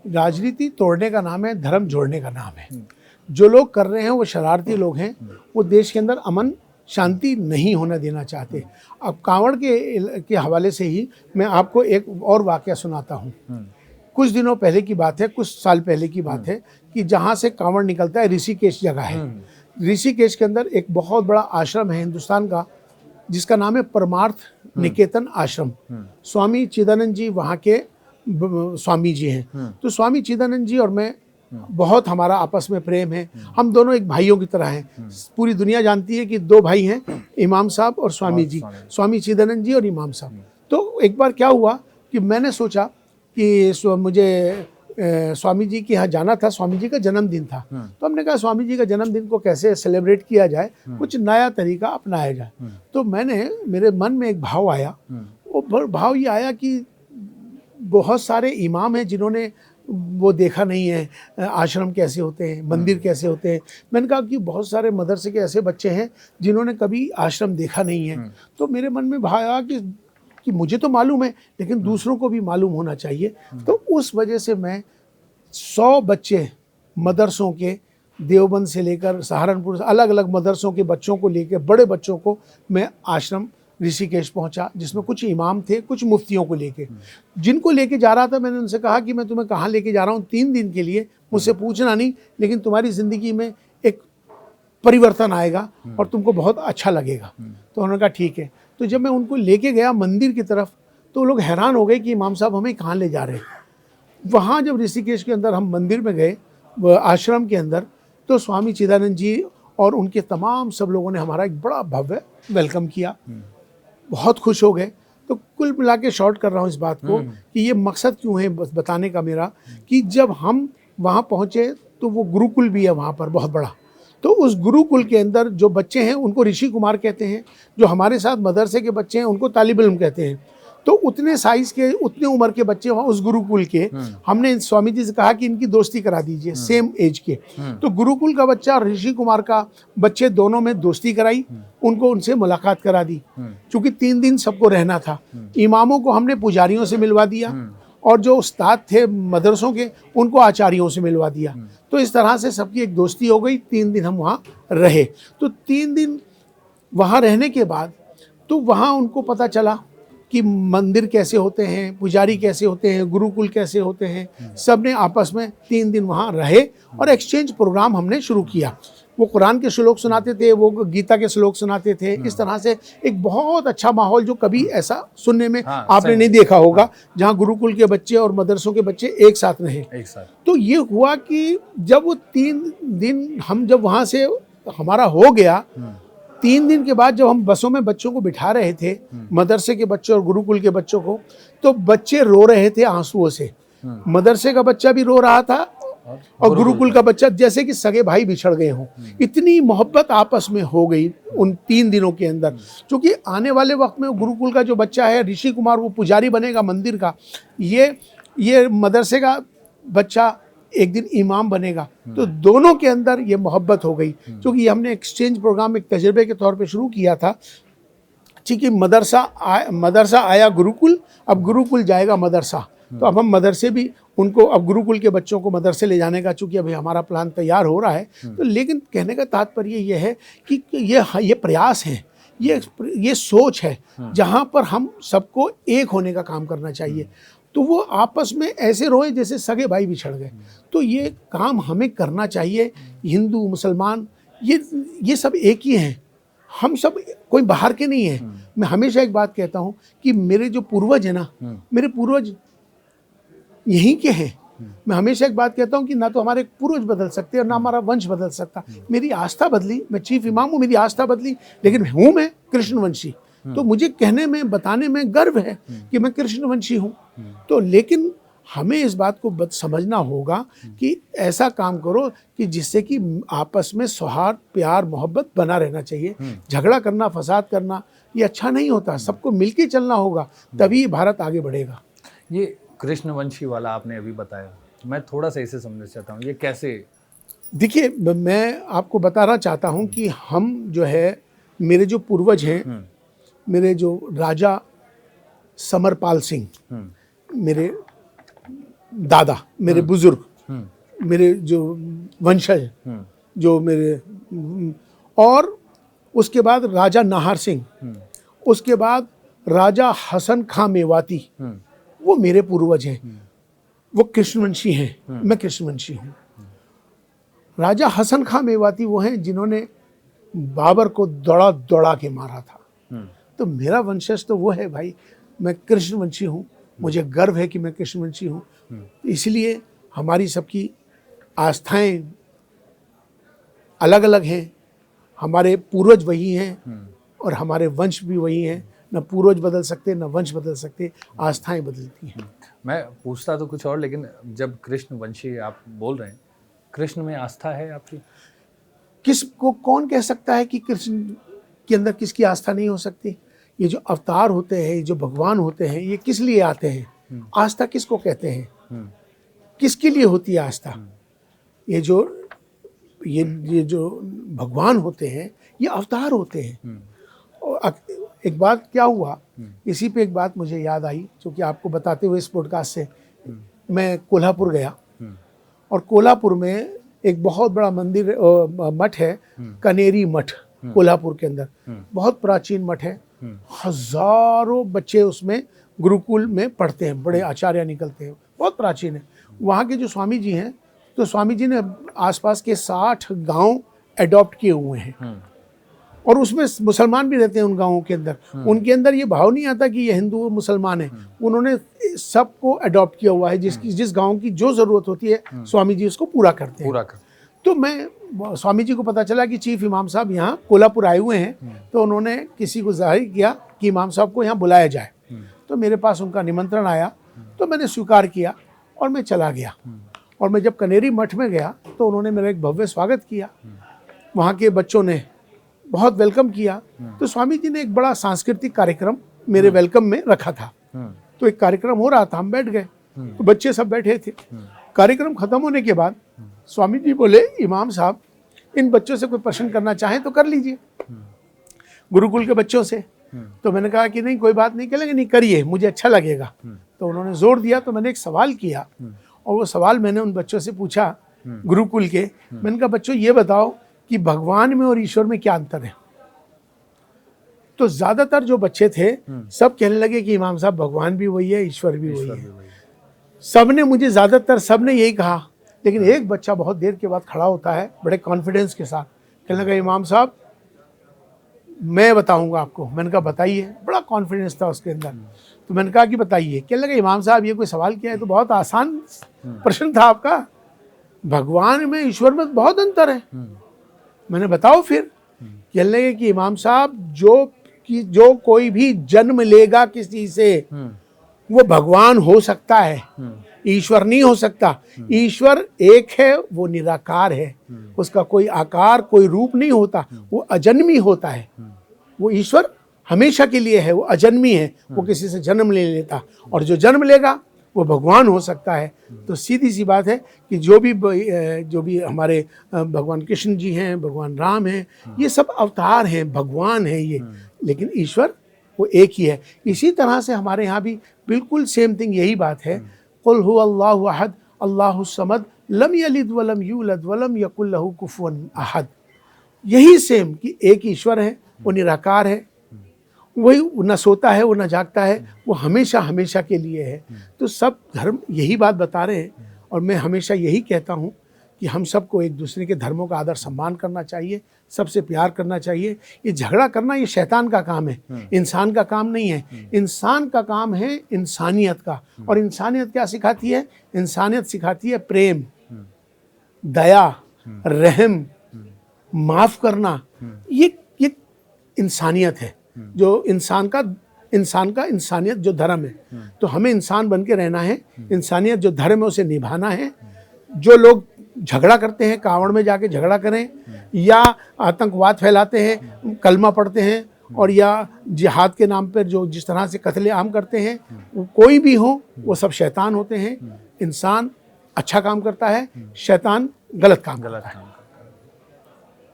राजनीति तोड़ने का नाम है, धर्म जोड़ने का नाम है। जो लोग कर रहे हैं वो शरारती लोग हैं, वो देश के अंदर अमन शांति नहीं होने देना चाहते। अब कांवड़ के हवाले से ही मैं आपको एक और वाकया सुनाता हूँ। कुछ दिनों पहले की बात है, कुछ साल पहले की बात है कि जहाँ से कांवड़ निकलता है, ऋषिकेश जगह है। ऋषिकेश के अंदर एक बहुत बड़ा आश्रम है हिंदुस्तान का, जिसका नाम है परमार्थ निकेतन आश्रम। स्वामी चिदानंद जी वहाँ के स्वामी जी हैं। तो स्वामी चिदानंद जी और मैं बहुत हमारा आपस में प्रेम है। हम दोनों एक भाइयों की तरह हैं। पूरी दुनिया जानती है कि दो भाई हैं, इमाम साहब और स्वामी जी, स्वामी चिदानंद जी और इमाम साहब। तो एक बार क्या हुआ कि मैंने सोचा कि मुझे स्वामी जी के यहाँ जाना था। स्वामी जी का जन्मदिन था, तो हमने कहा स्वामी जी का जन्मदिन को कैसे सेलिब्रेट किया जाए, कुछ नया तरीका अपनाया जाए। तो मेरे मन में एक भाव आया। वो भाव ये आया कि बहुत सारे इमाम हैं जिन्होंने वो देखा नहीं है आश्रम कैसे होते हैं, मंदिर कैसे होते हैं। मैंने कहा कि बहुत सारे मदरसे के ऐसे बच्चे हैं जिन्होंने कभी आश्रम देखा नहीं है। तो मेरे मन में भाव आया कि मुझे तो मालूम है, लेकिन दूसरों को भी मालूम होना चाहिए। तो उस वजह से मैं 100 बच्चे मदरसों के, देवबंद से लेकर सहारनपुर, अलग अलग मदरसों के बच्चों को लेकर, बड़े बच्चों को मैं आश्रम ऋषिकेश पहुंचा, जिसमें कुछ इमाम थे, कुछ मुफ्तियों को लेके। जिनको लेके जा रहा था मैंने उनसे कहा कि मैं तुम्हें कहाँ लेके जा रहा हूँ, 3 दिन के लिए, मुझसे पूछना नहीं, लेकिन तुम्हारी ज़िंदगी में एक परिवर्तन आएगा और तुमको बहुत अच्छा लगेगा। तो उन्होंने कहा ठीक है। तो जब मैं उनको लेके गया मंदिर की तरफ, तो लोग हैरान हो गए कि इमाम साहब हमें कहाँ ले जा रहे हैं। वहाँ जब ऋषिकेश के अंदर हम मंदिर में गए, आश्रम के अंदर, तो स्वामी चिदानंद जी और उनके तमाम सब लोगों ने हमारा एक बड़ा भव्य वेलकम किया। बहुत खुश हो गए। तो कुल मिला के शॉर्ट कर रहा हूँ इस बात को कि ये मकसद क्यों है बताने का मेरा, कि जब हम वहाँ पहुँचे तो वो गुरुकुल भी है वहाँ पर बहुत बड़ा। तो उस गुरुकुल के अंदर जो बच्चे हैं उनको ऋषि कुमार कहते हैं, जो हमारे साथ मदरसे के बच्चे हैं उनको तालिब इल्म कहते हैं। तो उतने साइज के, उतने उम्र के बच्चे वहाँ उस गुरुकुल के, हमने स्वामी जी से कहा कि इनकी दोस्ती करा दीजिए, सेम एज के। तो गुरुकुल का बच्चा और ऋषि कुमार का बच्चे दोनों में दोस्ती कराई, उनको उनसे मुलाकात करा दी। चूँकि 3 दिन सबको रहना था, इमामों को हमने पुजारियों से मिलवा दिया और जो उस्ताद थे मदरसों के उनको आचार्यों से मिलवा दिया। तो इस तरह से सबकी एक दोस्ती हो गई। 3 दिन हम वहाँ रहे। तो 3 दिन वहाँ रहने के बाद तो वहाँ उनको पता चला कि मंदिर कैसे होते हैं, पुजारी कैसे होते हैं, गुरुकुल कैसे होते हैं। सब ने आपस में 3 दिन वहाँ रहे और एक्सचेंज प्रोग्राम हमने शुरू किया। वो कुरान के श्लोक सुनाते थे, वो गीता के श्लोक सुनाते थे। इस तरह से एक बहुत अच्छा माहौल, जो कभी ऐसा सुनने में आपने नहीं देखा होगा, जहाँ गुरुकुल के बच्चे और मदरसों के बच्चे एक साथ रहे। तो ये हुआ कि जब वो 3 दिन हम जब वहाँ से हमारा हो गया, 3 दिन के बाद जब हम बसों में बच्चों को बिठा रहे थे, मदरसे के बच्चे और गुरुकुल के बच्चों को, तो बच्चे रो रहे थे आंसुओं से। मदरसे का बच्चा भी रो रहा था और गुरुकुल का बच्चा, जैसे कि सगे भाई बिछड़ गए हों। इतनी मोहब्बत आपस में हो गई उन 3 दिनों के अंदर। क्योंकि आने वाले वक्त में गुरुकुल का जो बच्चा है ऋषि कुमार, वो पुजारी बनेगा मंदिर का, ये मदरसे का बच्चा एक दिन इमाम बनेगा। तो दोनों के अंदर ये मोहब्बत हो गई। क्योंकि ये हमने एक्सचेंज प्रोग्राम एक तजुर्बे के तौर पे शुरू किया था। ठीक है, मदरसा आया गुरुकुल, अब गुरुकुल जाएगा मदरसा। तो अब हम मदरसे भी उनको, अब गुरुकुल के बच्चों को मदरसे ले जाने का चूँकि अभी हमारा प्लान तैयार हो रहा है। तो लेकिन कहने का तात्पर्य ये है कि ये प्रयास है, ये सोच है, जहाँ पर हम सबको एक होने का काम करना चाहिए। तो वो आपस में ऐसे रोए जैसे सगे भाई बिछड़ गए। तो ये काम हमें करना चाहिए। हिंदू, मुसलमान, ये सब एक ही हैं। हम सब कोई बाहर के नहीं हैं। मैं हमेशा एक बात कहता हूँ कि मेरे जो पूर्वज हैं ना, मेरे पूर्वज यहीं के हैं। मैं हमेशा एक बात कहता हूँ कि ना तो हमारे पूर्वज बदल सकते और ना हमारा वंश बदल सकता। मेरी आस्था बदली, मैं चीफ इमाम हूँ, मेरी आस्था बदली, लेकिन हूँ मैं कृष्णवंशी। तो मुझे कहने में, बताने में गर्व है कि मैं कृष्णवंशी हूँ। तो लेकिन हमें इस बात को समझना होगा कि ऐसा काम करो कि जिससे कि आपस में सौहार्द, प्यार, मोहब्बत बना रहना चाहिए। झगड़ा करना, फसाद करना, ये अच्छा नहीं होता। सबको मिलके चलना होगा, तभी भारत आगे बढ़ेगा। ये कृष्णवंशी वाला आपने अभी बताया, मैं थोड़ा सा इसे समझना चाहता हूँ, ये कैसे? देखिए, मैं आपको बताना चाहता हूँ कि हम जो है, मेरे जो पूर्वज हैं, मेरे जो राजा समरपाल सिंह, मेरे दादा, मेरे बुजुर्ग, मेरे जो वंशज, जो मेरे, और उसके बाद राजा नाहर सिंह, उसके बाद राजा हसन खां मेवाती, वो मेरे पूर्वज हैं। वो कृष्णवंशी हैं, मैं कृष्णवंशी हूँ। राजा हसन खां मेवाती वो हैं जिन्होंने बाबर को दौड़ा दौड़ा के मारा था। तो मेरा वंशज तो वो है भाई, मैं कृष्णवंशी हूँ, मुझे गर्व है कि मैं कृष्णवंशी हूँ। इसलिए हमारी सबकी आस्थाएं अलग अलग हैं, हमारे पूर्वज वही हैं और हमारे वंश भी वही हैं। न पूर्वज बदल सकते, न वंश बदल सकते, आस्थाएं बदलती हैं। मैं पूछता तो कुछ और, लेकिन जब कृष्ण वंशी आप बोल रहे हैं, कृष्ण में आस्था है आपकी? किसको कौन कह सकता है कि कृष्ण के अंदर किसकी आस्था नहीं हो सकती? ये जो अवतार होते हैं, जो भगवान होते हैं, ये किस लिए आते हैं? आस्था किसको कहते हैं? किसके लिए होती है आस्था? ये जो भगवान होते हैं, ये अवतार होते हैं। और एक बात क्या हुआ, इसी पे एक बात मुझे याद आई, क्योंकि आपको बताते हुए इस पॉडकास्ट से मैं कोल्हापुर गया, और कोल्हापुर में एक बहुत बड़ा मंदिर मठ है, कनेरी मठ, कोल्हापुर के अंदर बहुत प्राचीन मठ है। हजारों बच्चे उसमें गुरुकुल में पढ़ते हैं, बड़े आचार्य निकलते हैं, बहुत प्राचीन है। वहाँ के जो स्वामी जी हैं, तो स्वामी जी ने आसपास के 60 गांव एडॉप्ट किए हुए हैं, और उसमें मुसलमान भी रहते हैं उन गांवों के अंदर। उनके अंदर ये भाव नहीं आता कि ये हिंदू मुसलमान है, उन्होंने सबको अडॉप्ट किया हुआ है। जिस गांव की जो जरूरत होती है, स्वामी जी उसको पूरा करते हैं। तो मैं स्वामी जी को पता चला कि चीफ इमाम साहब यहाँ कोल्हापुर आए हुए हैं, तो उन्होंने किसी को जाहिर किया कि इमाम साहब को यहाँ बुलाया जाए। तो मेरे पास उनका निमंत्रण आया, तो मैंने स्वीकार किया और मैं चला गया। और मैं जब कनेरी मठ में गया तो उन्होंने मेरा एक भव्य स्वागत किया, वहाँ के बच्चों ने बहुत वेलकम किया। तो स्वामी जी ने एक बड़ा सांस्कृतिक कार्यक्रम मेरे वेलकम में रखा था। तो एक कार्यक्रम हो रहा था, हम बैठ गए, तो बच्चे सब बैठे थे। कार्यक्रम खत्म होने के बाद स्वामी जी बोले, इमाम साहब इन बच्चों से कोई प्रश्न करना चाहें तो कर लीजिए, गुरुकुल के बच्चों से। तो मैंने कहा कि नहीं, कोई बात नहीं, कहेंगे नहीं, करिए, मुझे अच्छा लगेगा। तो उन्होंने जोर दिया, तो मैंने एक सवाल किया, और वो सवाल मैंने उन बच्चों से पूछा गुरुकुल के। मैंने कहा, बच्चों ये बताओ कि भगवान में और ईश्वर में क्या अंतर है? तो ज्यादातर जो बच्चे थे सब कहने लगे कि इमाम साहब भगवान भी वही है, ईश्वर भी वही है। सबने मुझे सबने यही कहा। लेकिन एक बच्चा बहुत देर के बाद खड़ा होता है बड़े कॉन्फिडेंस के साथ, कहने लगा, इमाम साहब मैं बताऊंगा आपको। मैंने कहा बताइए, बड़ा कॉन्फिडेंस था उसके अंदर। तो मैंने कहा कि बताइए। कहने लगा, इमाम साहब ये कोई सवाल किया है तो बहुत आसान प्रश्न था आपका, भगवान में ईश्वर में बहुत अंतर है। मैंने बताओ फिर। कहने लगे कि इमाम साहब जो कोई भी जन्म लेगा किसी से, वो भगवान हो सकता है, ईश्वर नहीं हो सकता। ईश्वर एक है, वो निराकार है, उसका कोई आकार कोई रूप नहीं होता, वो अजन्मी होता है। वो ईश्वर हमेशा के लिए है, वो अजन्मी है, वो किसी से जन्म ले लेता, और जो जन्म लेगा वो भगवान हो सकता है। तो सीधी सी बात है कि जो भी हमारे भगवान कृष्ण जी हैं, भगवान राम हैं, ये सब अवतार हैं, भगवान हैं ये, लेकिन ईश्वर वो एक ही है। इसी तरह से हमारे यहाँ भी बिल्कुल सेम थिंग यही बात है। कुल हु अल्लाहु अहद अल्लाहु समद लम यलिद वलम यूलद वलम यकुल लहू कुफुवन अहद। यही सेम कि एक ईश्वर है, वो निराकार है, वही न सोता है, वो न जागता है, वो हमेशा हमेशा के लिए है। तो सब धर्म यही बात बता रहे हैं, और मैं हमेशा यही कहता हूँ कि हम सबको एक दूसरे के धर्मों का आदर सम्मान करना चाहिए, सबसे प्यार करना चाहिए। ये झगड़ा करना ये शैतान का काम है, इंसान का काम नहीं है। इंसान का काम है इंसानियत का, और इंसानियत क्या सिखाती है? इंसानियत सिखाती है प्रेम, दया, रहम, माफ करना। ये इंसानियत है, जो इंसान का इंसानियत जो धर्म है। तो हमें इंसान बन के रहना है, इंसानियत जो धर्म है उसे निभाना है। जो लोग झगड़ा करते हैं, कांवड़ में जाके झगड़ा करें, या आतंकवाद फैलाते हैं, कलमा पढ़ते हैं, और या जिहाद के नाम पर जो जिस तरह से कत्ले आम करते हैं, कोई भी हो, वो सब शैतान होते हैं। इंसान अच्छा काम करता है, शैतान गलत काम करता है।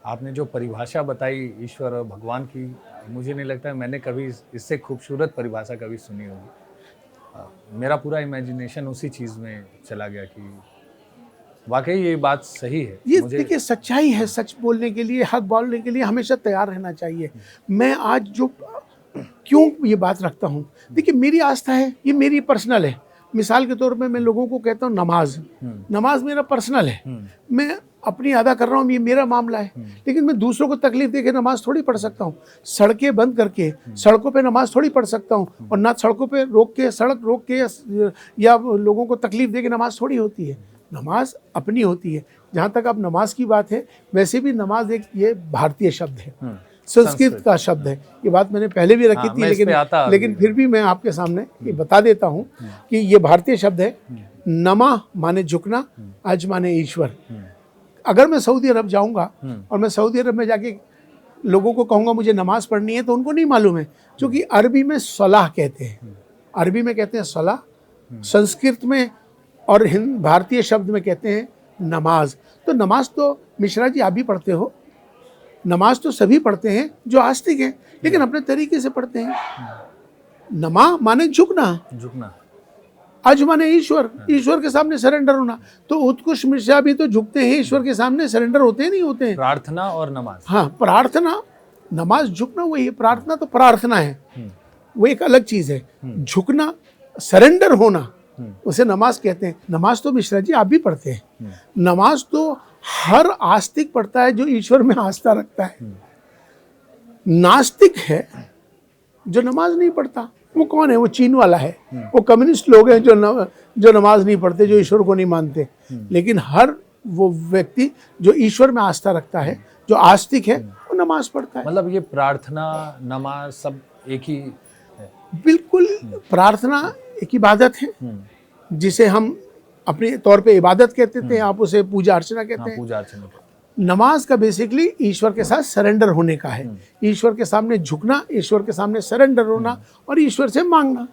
आपने जो परिभाषा बताई ईश्वर और भगवान की, मुझे नहीं लगता है मैंने कभी इससे खूबसूरत परिभाषा कभी सुनी होगी। मेरा पूरा इमेजिनेशन उसी चीज़ में चला गया कि वाकई ये बात सही है। ये देखिए सच्चाई है, सच बोलने के लिए, हक बोलने के लिए हमेशा तैयार रहना चाहिए। मैं आज जो क्यों ये बात रखता हूँ, देखिए मेरी आस्था है, ये मेरी पर्सनल है। मिसाल के तौर पे मैं लोगों को कहता हूँ नमाज मेरा पर्सनल है। मैं अपनी अदा कर रहा हूँ, ये मेरा मामला है, लेकिन मैं दूसरों को तकलीफ देके नमाज थोड़ी पढ़ सकता हूँ। सड़कें बंद करके सड़कों पे नमाज थोड़ी पढ़ सकता हूँ, और ना सड़कों पे रोक के, सड़क रोक के या लोगों को तकलीफ देके नमाज थोड़ी होती है। नमाज अपनी होती है। जहाँ तक अब नमाज की बात है, वैसे भी नमाज एक ये भारतीय शब्द है, संस्कृत का शब्द है। ये बात मैंने पहले भी रखी थी, लेकिन फिर भी मैं आपके सामने ये बता देता हूँ कि ये भारतीय शब्द है। नमा माने झुकना, अज माने ईश्वर। अगर मैं सऊदी अरब जाऊंगा और मैं सऊदी अरब में जाके लोगों को कहूँगा मुझे नमाज पढ़नी है, तो उनको नहीं मालूम है, क्योंकि अरबी में सलाह कहते हैं, अरबी में कहते हैं सलाह, संस्कृत में और भारतीय शब्द में कहते हैं नमाज। तो नमाज तो मिश्रा जी आप भी पढ़ते हो, नमाज तो सभी पढ़ते हैं जो आस्तिक हैं, लेकिन अपने तरीके से पढ़ते हैं। नमा माने झुकना, झुकना, अज माने ईश्वर, ईश्वर के सामने सरेंडर होना। तो उत्कृष्ट मिश्रा भी तो झुकते हैं ईश्वर के सामने, सरेंडर होते हैं नहीं होते हैं। प्रार्थना और नमाज, हाँ, प्रार्थना, नमाज झुकना वही है, प्रार्थना तो प्रार्थना है, वो एक अलग चीज है। झुकना, सरेंडर होना, उसे नमाज कहते हैं। नमाज तो मिश्रा जी आप भी पढ़ते हैं, नमाज तो हर आस्तिक पढ़ता है जो ईश्वर में आस्था रखता है। नास्तिक है जो नमाज नहीं पढ़ता। वो कौन है? वो चीन वाला है, वो कम्युनिस्ट लोग हैं जो नमाज नहीं पढ़ते, जो ईश्वर को नहीं मानते। लेकिन हर वो व्यक्ति जो ईश्वर में आस्था रखता है, जो आस्तिक है, वो नमाज पढ़ता है। मतलब ये प्रार्थना, नमाज सब एक ही है। बिल्कुल, प्रार्थना एक इबादत है, जिसे हम अपने तौर पे इबादत कहते थे, आप उसे पूजा अर्चना कहते हैं। पूजा अर्चना। नमाज का बेसिकली ईश्वर के साथ सरेंडर होने का है, ईश्वर के सामने झुकना, ईश्वर के सामने सरेंडर होना और ईश्वर से मांगना।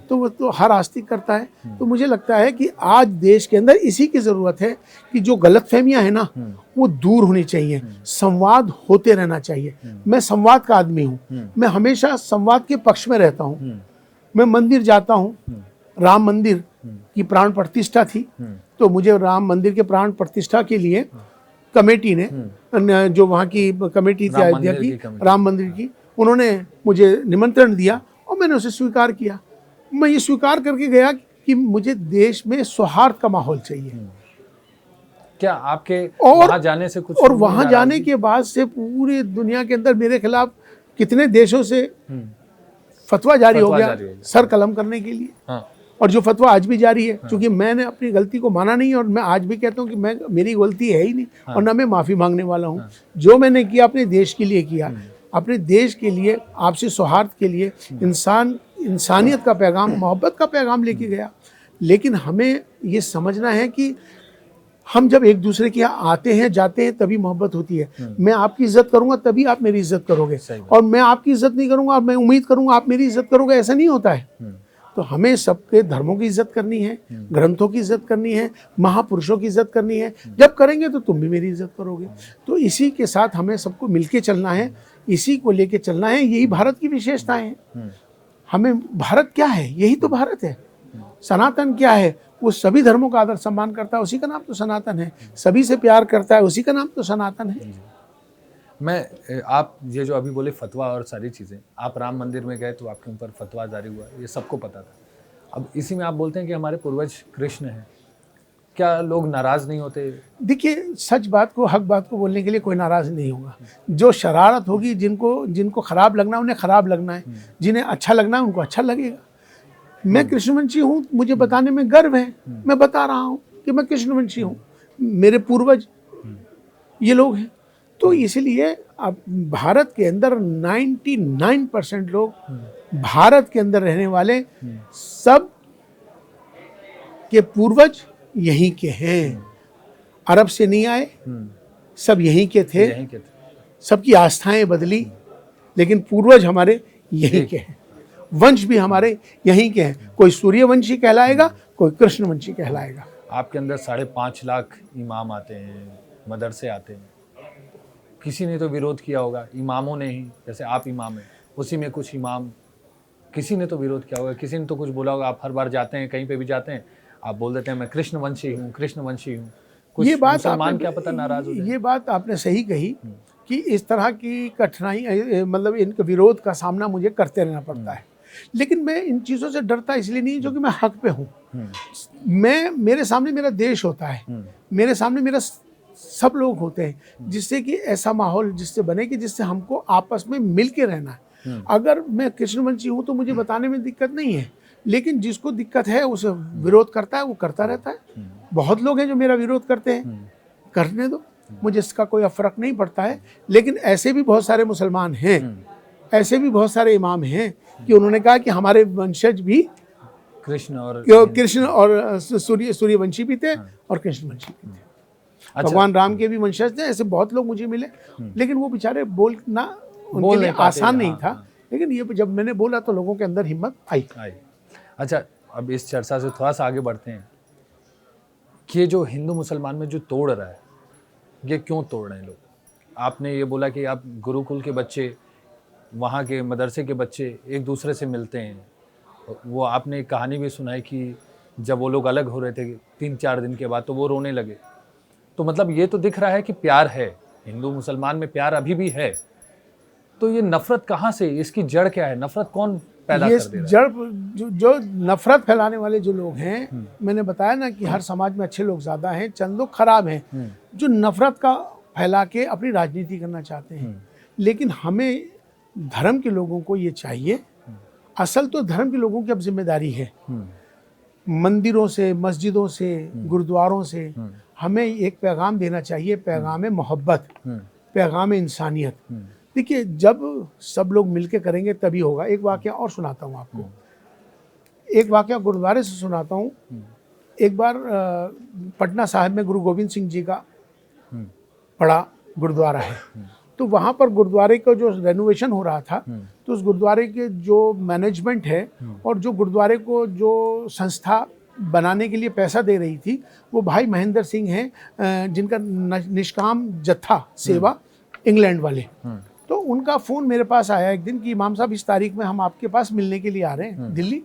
तो वो तो हर आस्तिक करता है। तो मुझे लगता है कि आज देश के अंदर इसी की ज़रूरत है कि जो गलतफहमियां हैं ना, वो दूर होनी चाहिए, संवाद होते रहना चाहिए। मैं संवाद का आदमी हूँ, मैं हमेशा संवाद के पक्ष में रहता हूँ। मैं मंदिर जाता हूँ, राम मंदिर की प्राण प्रतिष्ठा थी, तो मुझे राम मंदिर के प्राण प्रतिष्ठा के लिए कमेटी ने, जो वहाँ की कमेटी थी अयोध्या की, राम मंदिर की, उन्होंने मुझे निमंत्रण दिया और मैंने उसे स्वीकार किया। मैं ये स्वीकार करके गया कि मुझे देश में सौहार्द का माहौल चाहिए। क्या आपके वहाँ जाने से कुछ? और वहाँ जाने के बाद से पूरी दुनिया के अंदर मेरे खिलाफ कितने देशों से फतवा जारी हो गया सर कलम करने के लिए। हाँ। और जो फतवा आज भी जारी है, क्योंकि मैंने अपनी गलती को माना नहीं, और मैं आज भी कहता हूँ कि मेरी गलती है ही नहीं। हाँ। और ना मैं माफ़ी मांगने वाला हूँ। हाँ। जो मैंने किया अपने देश के लिए किया, अपने देश के लिए, आपसी सौहार्द के लिए, इंसानियत का पैगाम, मोहब्बत का पैगाम लेके गया। लेकिन हमें ये समझना है कि हम जब एक दूसरे के यहाँ आते हैं, जाते हैं, तभी मोहब्बत होती है। मैं आपकी इज्जत करूंगा तभी आप मेरी इज्जत करोगे, और मैं आपकी इज्जत नहीं करूंगा और मैं उम्मीद करूंगा आप मेरी इज्जत करोगे, ऐसा नहीं होता है। तो हमें सबके धर्मों की इज्जत करनी है, ग्रंथों की इज्जत करनी है, महापुरुषों की इज्जत करनी है। जब करेंगे तो तुम भी मेरी इज्जत करोगे। तो इसी के साथ हमें सबको मिलके चलना है, इसी को लेके चलना है। यही भारत की विशेषताएं हैं। हमें भारत क्या है? यही तो भारत है। सनातन क्या है? वो सभी धर्मों का आदर सम्मान करता है, उसी का नाम तो सनातन है। सभी से प्यार करता है, उसी का नाम तो सनातन है। मैं, आप ये जो अभी बोले फतवा और सारी चीज़ें, आप राम मंदिर में गए तो आपके ऊपर फतवा जारी हुआ, ये सबको पता था। अब इसी में आप बोलते हैं कि हमारे पूर्वज कृष्ण हैं, क्या लोग नाराज़ नहीं होते? देखिए, सच बात को, हक बात को बोलने के लिए कोई नाराज़ नहीं होगा। जो शरारत होगी, जिनको खराब लगना है उन्हें खराब लगना है, जिन्हें अच्छा लगना है उनको अच्छा लगेगा। मैं कृष्णवंशी हूँ, मुझे बताने में गर्व है। मैं बता रहा हूँ कि मैं कृष्णवंशी हूँ, मेरे पूर्वज ये लोग हैं। तो इसलिए अब भारत के अंदर 99% लोग, भारत के अंदर रहने वाले सब के पूर्वज यहीं के हैं। अरब से नहीं आए, सब यहीं के थे। सबकी आस्थाएं बदली, लेकिन पूर्वज हमारे यहीं के हैं। वंश भी हमारे यहीं के हैं। कोई सूर्यवंशी कहलाएगा, कोई कृष्णवंशी कहलाएगा। आपके अंदर 5.5 लाख इमाम आते हैं, मदरसे आते हैं, किसी ने तो विरोध किया होगा, इमामों ने ही, जैसे आप इमाम हैं, उसी में कुछ इमाम, किसी ने तो विरोध किया होगा, किसी ने तो कुछ बोला होगा। आप हर बार जाते हैं, कहीं पे भी जाते हैं, आप बोल देते हैं मैं कृष्णवंशी हूँ, कृष्णवंशी हूँ। कुछ मुसलमान क्या पता नाराज हो जाए। ये बात आपने सही कही कि इस तरह की कठिनाई, मतलब इनके विरोध का सामना मुझे करते रहना पड़ता है। लेकिन मैं इन चीज़ों से डरता इसलिए नहीं, जो कि मैं हक पे हूँ। मेरे सामने मेरा देश होता है, मेरे सामने मेरा सब लोग होते हैं, जिससे कि ऐसा माहौल जिससे बने कि जिससे हमको आपस में मिल के रहना है। अगर मैं कृष्णवंशी हूँ तो मुझे बताने में दिक्कत नहीं है, लेकिन जिसको दिक्कत है उसे विरोध करता है, वो करता रहता है। बहुत लोग हैं जो मेरा विरोध करते हैं, करने दो, मुझे इसका कोई फर्क नहीं पड़ता है। लेकिन ऐसे भी बहुत सारे मुसलमान हैं, ऐसे भी बहुत सारे इमाम हैं कि उन्होंने कहा कि हमारे वंशज भी कृष्ण और सूर्यवंशी भी थे और कृष्णवंशी भी थे। अच्छा। भगवान राम के भी वंशज थे, ऐसे बहुत लोग मुझे मिले, लेकिन वो बेचारे बोलना उनके लिए आसान नहीं था। लेकिन ये जब मैंने बोला तो लोगों के अंदर हिम्मत आई। अच्छा, अब इस चर्चा से थोड़ा सा आगे बढ़ते हैं कि ये जो हिंदू मुसलमान में जो तोड़ रहा है, ये क्यों तोड़ रहे हैं लोग? आपने ये बोला कि आप गुरुकुल के बच्चे, वहाँ के मदरसे के बच्चे एक दूसरे से मिलते हैं। वो आपने एक कहानी भी सुनाई कि जब वो लोग अलग हो रहे थे 3-4 दिन के बाद तो वो रोने लगे। तो मतलब ये तो दिख रहा है कि प्यार है, हिंदू मुसलमान में प्यार अभी भी है। तो ये नफरत कहाँ से, इसकी जड़ क्या है? नफरत कौन पैदा कर दे रहा है? जड़ जो नफरत फैलाने वाले जो लोग हैं, मैंने बताया ना कि हर समाज में अच्छे लोग ज्यादा हैं, चंद लोग खराब हैं जो नफरत का फैला के अपनी राजनीति करना चाहते हैं। लेकिन हमें धर्म के लोगों को ये चाहिए, असल तो धर्म के लोगों की अब जिम्मेदारी है, मंदिरों से, मस्जिदों से, गुरुद्वारों से हमें एक पैगाम देना चाहिए, पैगाम मोहब्बत, पैगाम इंसानियत। देखिए, जब सब लोग मिलके करेंगे तभी होगा। एक वाकया और सुनाता हूँ आपको, एक वाकया गुरुद्वारे से सुनाता हूँ। एक बार पटना साहिब में गुरु गोविंद सिंह जी का बड़ा गुरुद्वारा है, तो वहाँ पर गुरुद्वारे का जो रेनोवेशन हो रहा था, तो उस गुरुद्वारे के जो मैनेजमेंट है और जो गुरुद्वारे को जो संस्था बनाने के लिए पैसा दे रही थी, वो भाई महेंद्र सिंह हैं, जिनका निष्काम जत्था सेवा इंग्लैंड वाले। तो उनका फ़ोन मेरे पास आया एक दिन कि इमाम साहब, इस तारीख में हम आपके पास मिलने के लिए आ रहे हैं दिल्ली।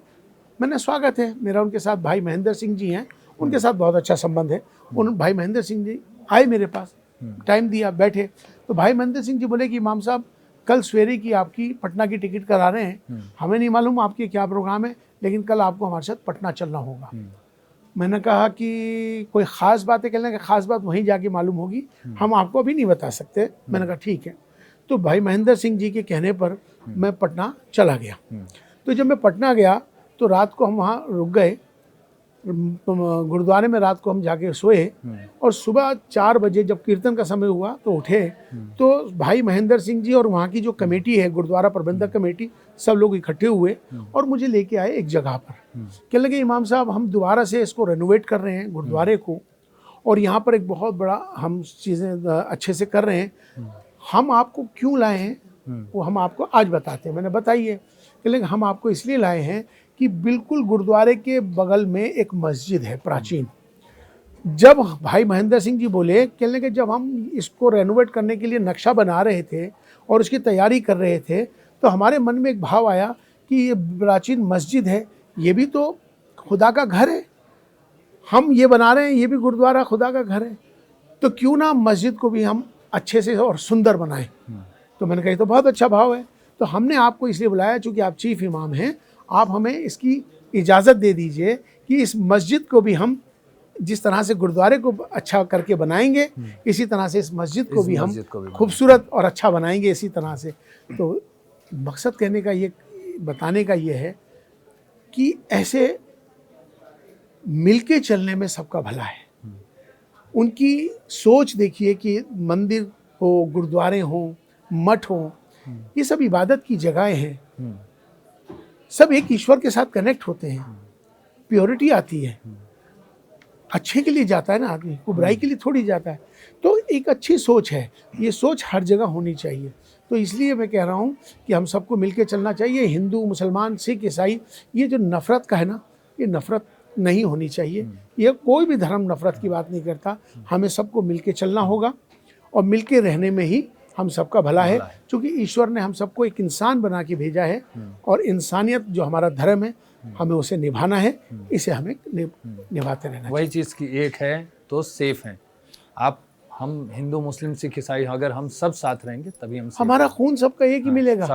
मैंने स्वागत है मेरा उनके साथ। भाई महेंद्र सिंह जी हैं, उनके साथ बहुत अच्छा संबंध है। उन भाई महेंद्र सिंह जी आए मेरे पास, टाइम दिया, बैठे। तो भाई महेंद्र सिंह जी बोले कि इमाम साहब, कल सवेरे की आपकी पटना की टिकट करा रहे हैं, हमें नहीं मालूम आपके क्या प्रोग्राम है, लेकिन कल आपको हमारे साथ पटना चलना होगा। मैंने कहा कि कोई ख़ास बात है? कहने का ख़ास बात वहीं जाके मालूम होगी, हम आपको अभी नहीं बता सकते। मैंने कहा ठीक है। तो भाई महेंद्र सिंह जी के कहने पर मैं पटना चला गया। तो जब मैं पटना गया तो रात को हम वहाँ रुक गए, गुरुद्वारे में रात को हम जाके सोए, और सुबह 4 बजे जब कीर्तन का समय हुआ तो उठे, तो भाई महेंद्र सिंह जी और वहाँ की जो कमेटी है, गुरुद्वारा प्रबंधक कमेटी, सब लोग इकट्ठे हुए और मुझे लेके आए एक जगह पर। कहने लगे, इमाम साहब, हम दोबारा से इसको रेनोवेट कर रहे हैं गुरुद्वारे को, और यहाँ पर एक बहुत बड़ा हम चीज़ें अच्छे से कर रहे हैं, हम आपको क्यों लाए हैं वो हम आपको आज बताते हैं। मैंने बताइए। कहने लगे, हम आपको इसलिए लाए हैं कि बिल्कुल गुरुद्वारे के बगल में एक मस्जिद है प्राचीन। जब भाई महेंद्र सिंह जी बोले, कहने लगे, जब हम इसको रेनोवेट करने के लिए नक्शा बना रहे थे और उसकी तैयारी कर रहे थे, तो हमारे मन में एक भाव आया कि ये प्राचीन मस्जिद है, ये भी तो खुदा का घर है, हम ये बना रहे हैं, ये भी गुरुद्वारा खुदा का घर है, तो क्यों ना मस्जिद को भी हम अच्छे से और सुंदर बनाएं। तो मैंने कहा, तो बहुत अच्छा भाव है, तो हमने आपको इसलिए बुलाया चूँकि आप चीफ इमाम हैं, आप हमें इसकी इजाज़त दे दीजिए कि इस मस्जिद को भी हम जिस तरह से गुरुद्वारे को अच्छा करके बनाएंगे, इसी तरह से इस मस्जिद को भी हम खूबसूरत और अच्छा बनाएंगे इसी तरह से। तो मकसद कहने का ये, बताने का ये है कि ऐसे मिलके चलने में सबका भला है। उनकी सोच देखिए कि मंदिर हो, गुरुद्वारे हों, मठ हों, ये सब इबादत की जगहें हैं, सब एक ईश्वर के साथ कनेक्ट होते हैं, प्योरिटी आती है, अच्छे के लिए जाता है ना आदमी, वो बुराई के लिए थोड़ी जाता है। तो एक अच्छी सोच है, ये सोच हर जगह होनी चाहिए। तो इसलिए मैं कह रहा हूँ कि हम सबको मिलके चलना चाहिए। हिंदू, मुसलमान, सिख, ईसाई, ये जो नफ़रत का है ना, ये नफ़रत नहीं होनी चाहिए। ये कोई भी धर्म नफ़रत की बात नहीं करता। हमें सबको मिलके चलना होगा और मिलके रहने में ही हम सबका भला है, क्योंकि ईश्वर ने हम सबको एक इंसान बना के भेजा है, और इंसानियत जो हमारा धर्म है, हमें उसे निभाना है, इसे हमें निभाते रहना है। वही चीज़ की एक है तो सेफ हैं आप, हम हिंदू, मुस्लिम, सिख, ईसाई, अगर हम सब साथ रहेंगे तभी हम हमारा खून सबका एक ही मिलेगा।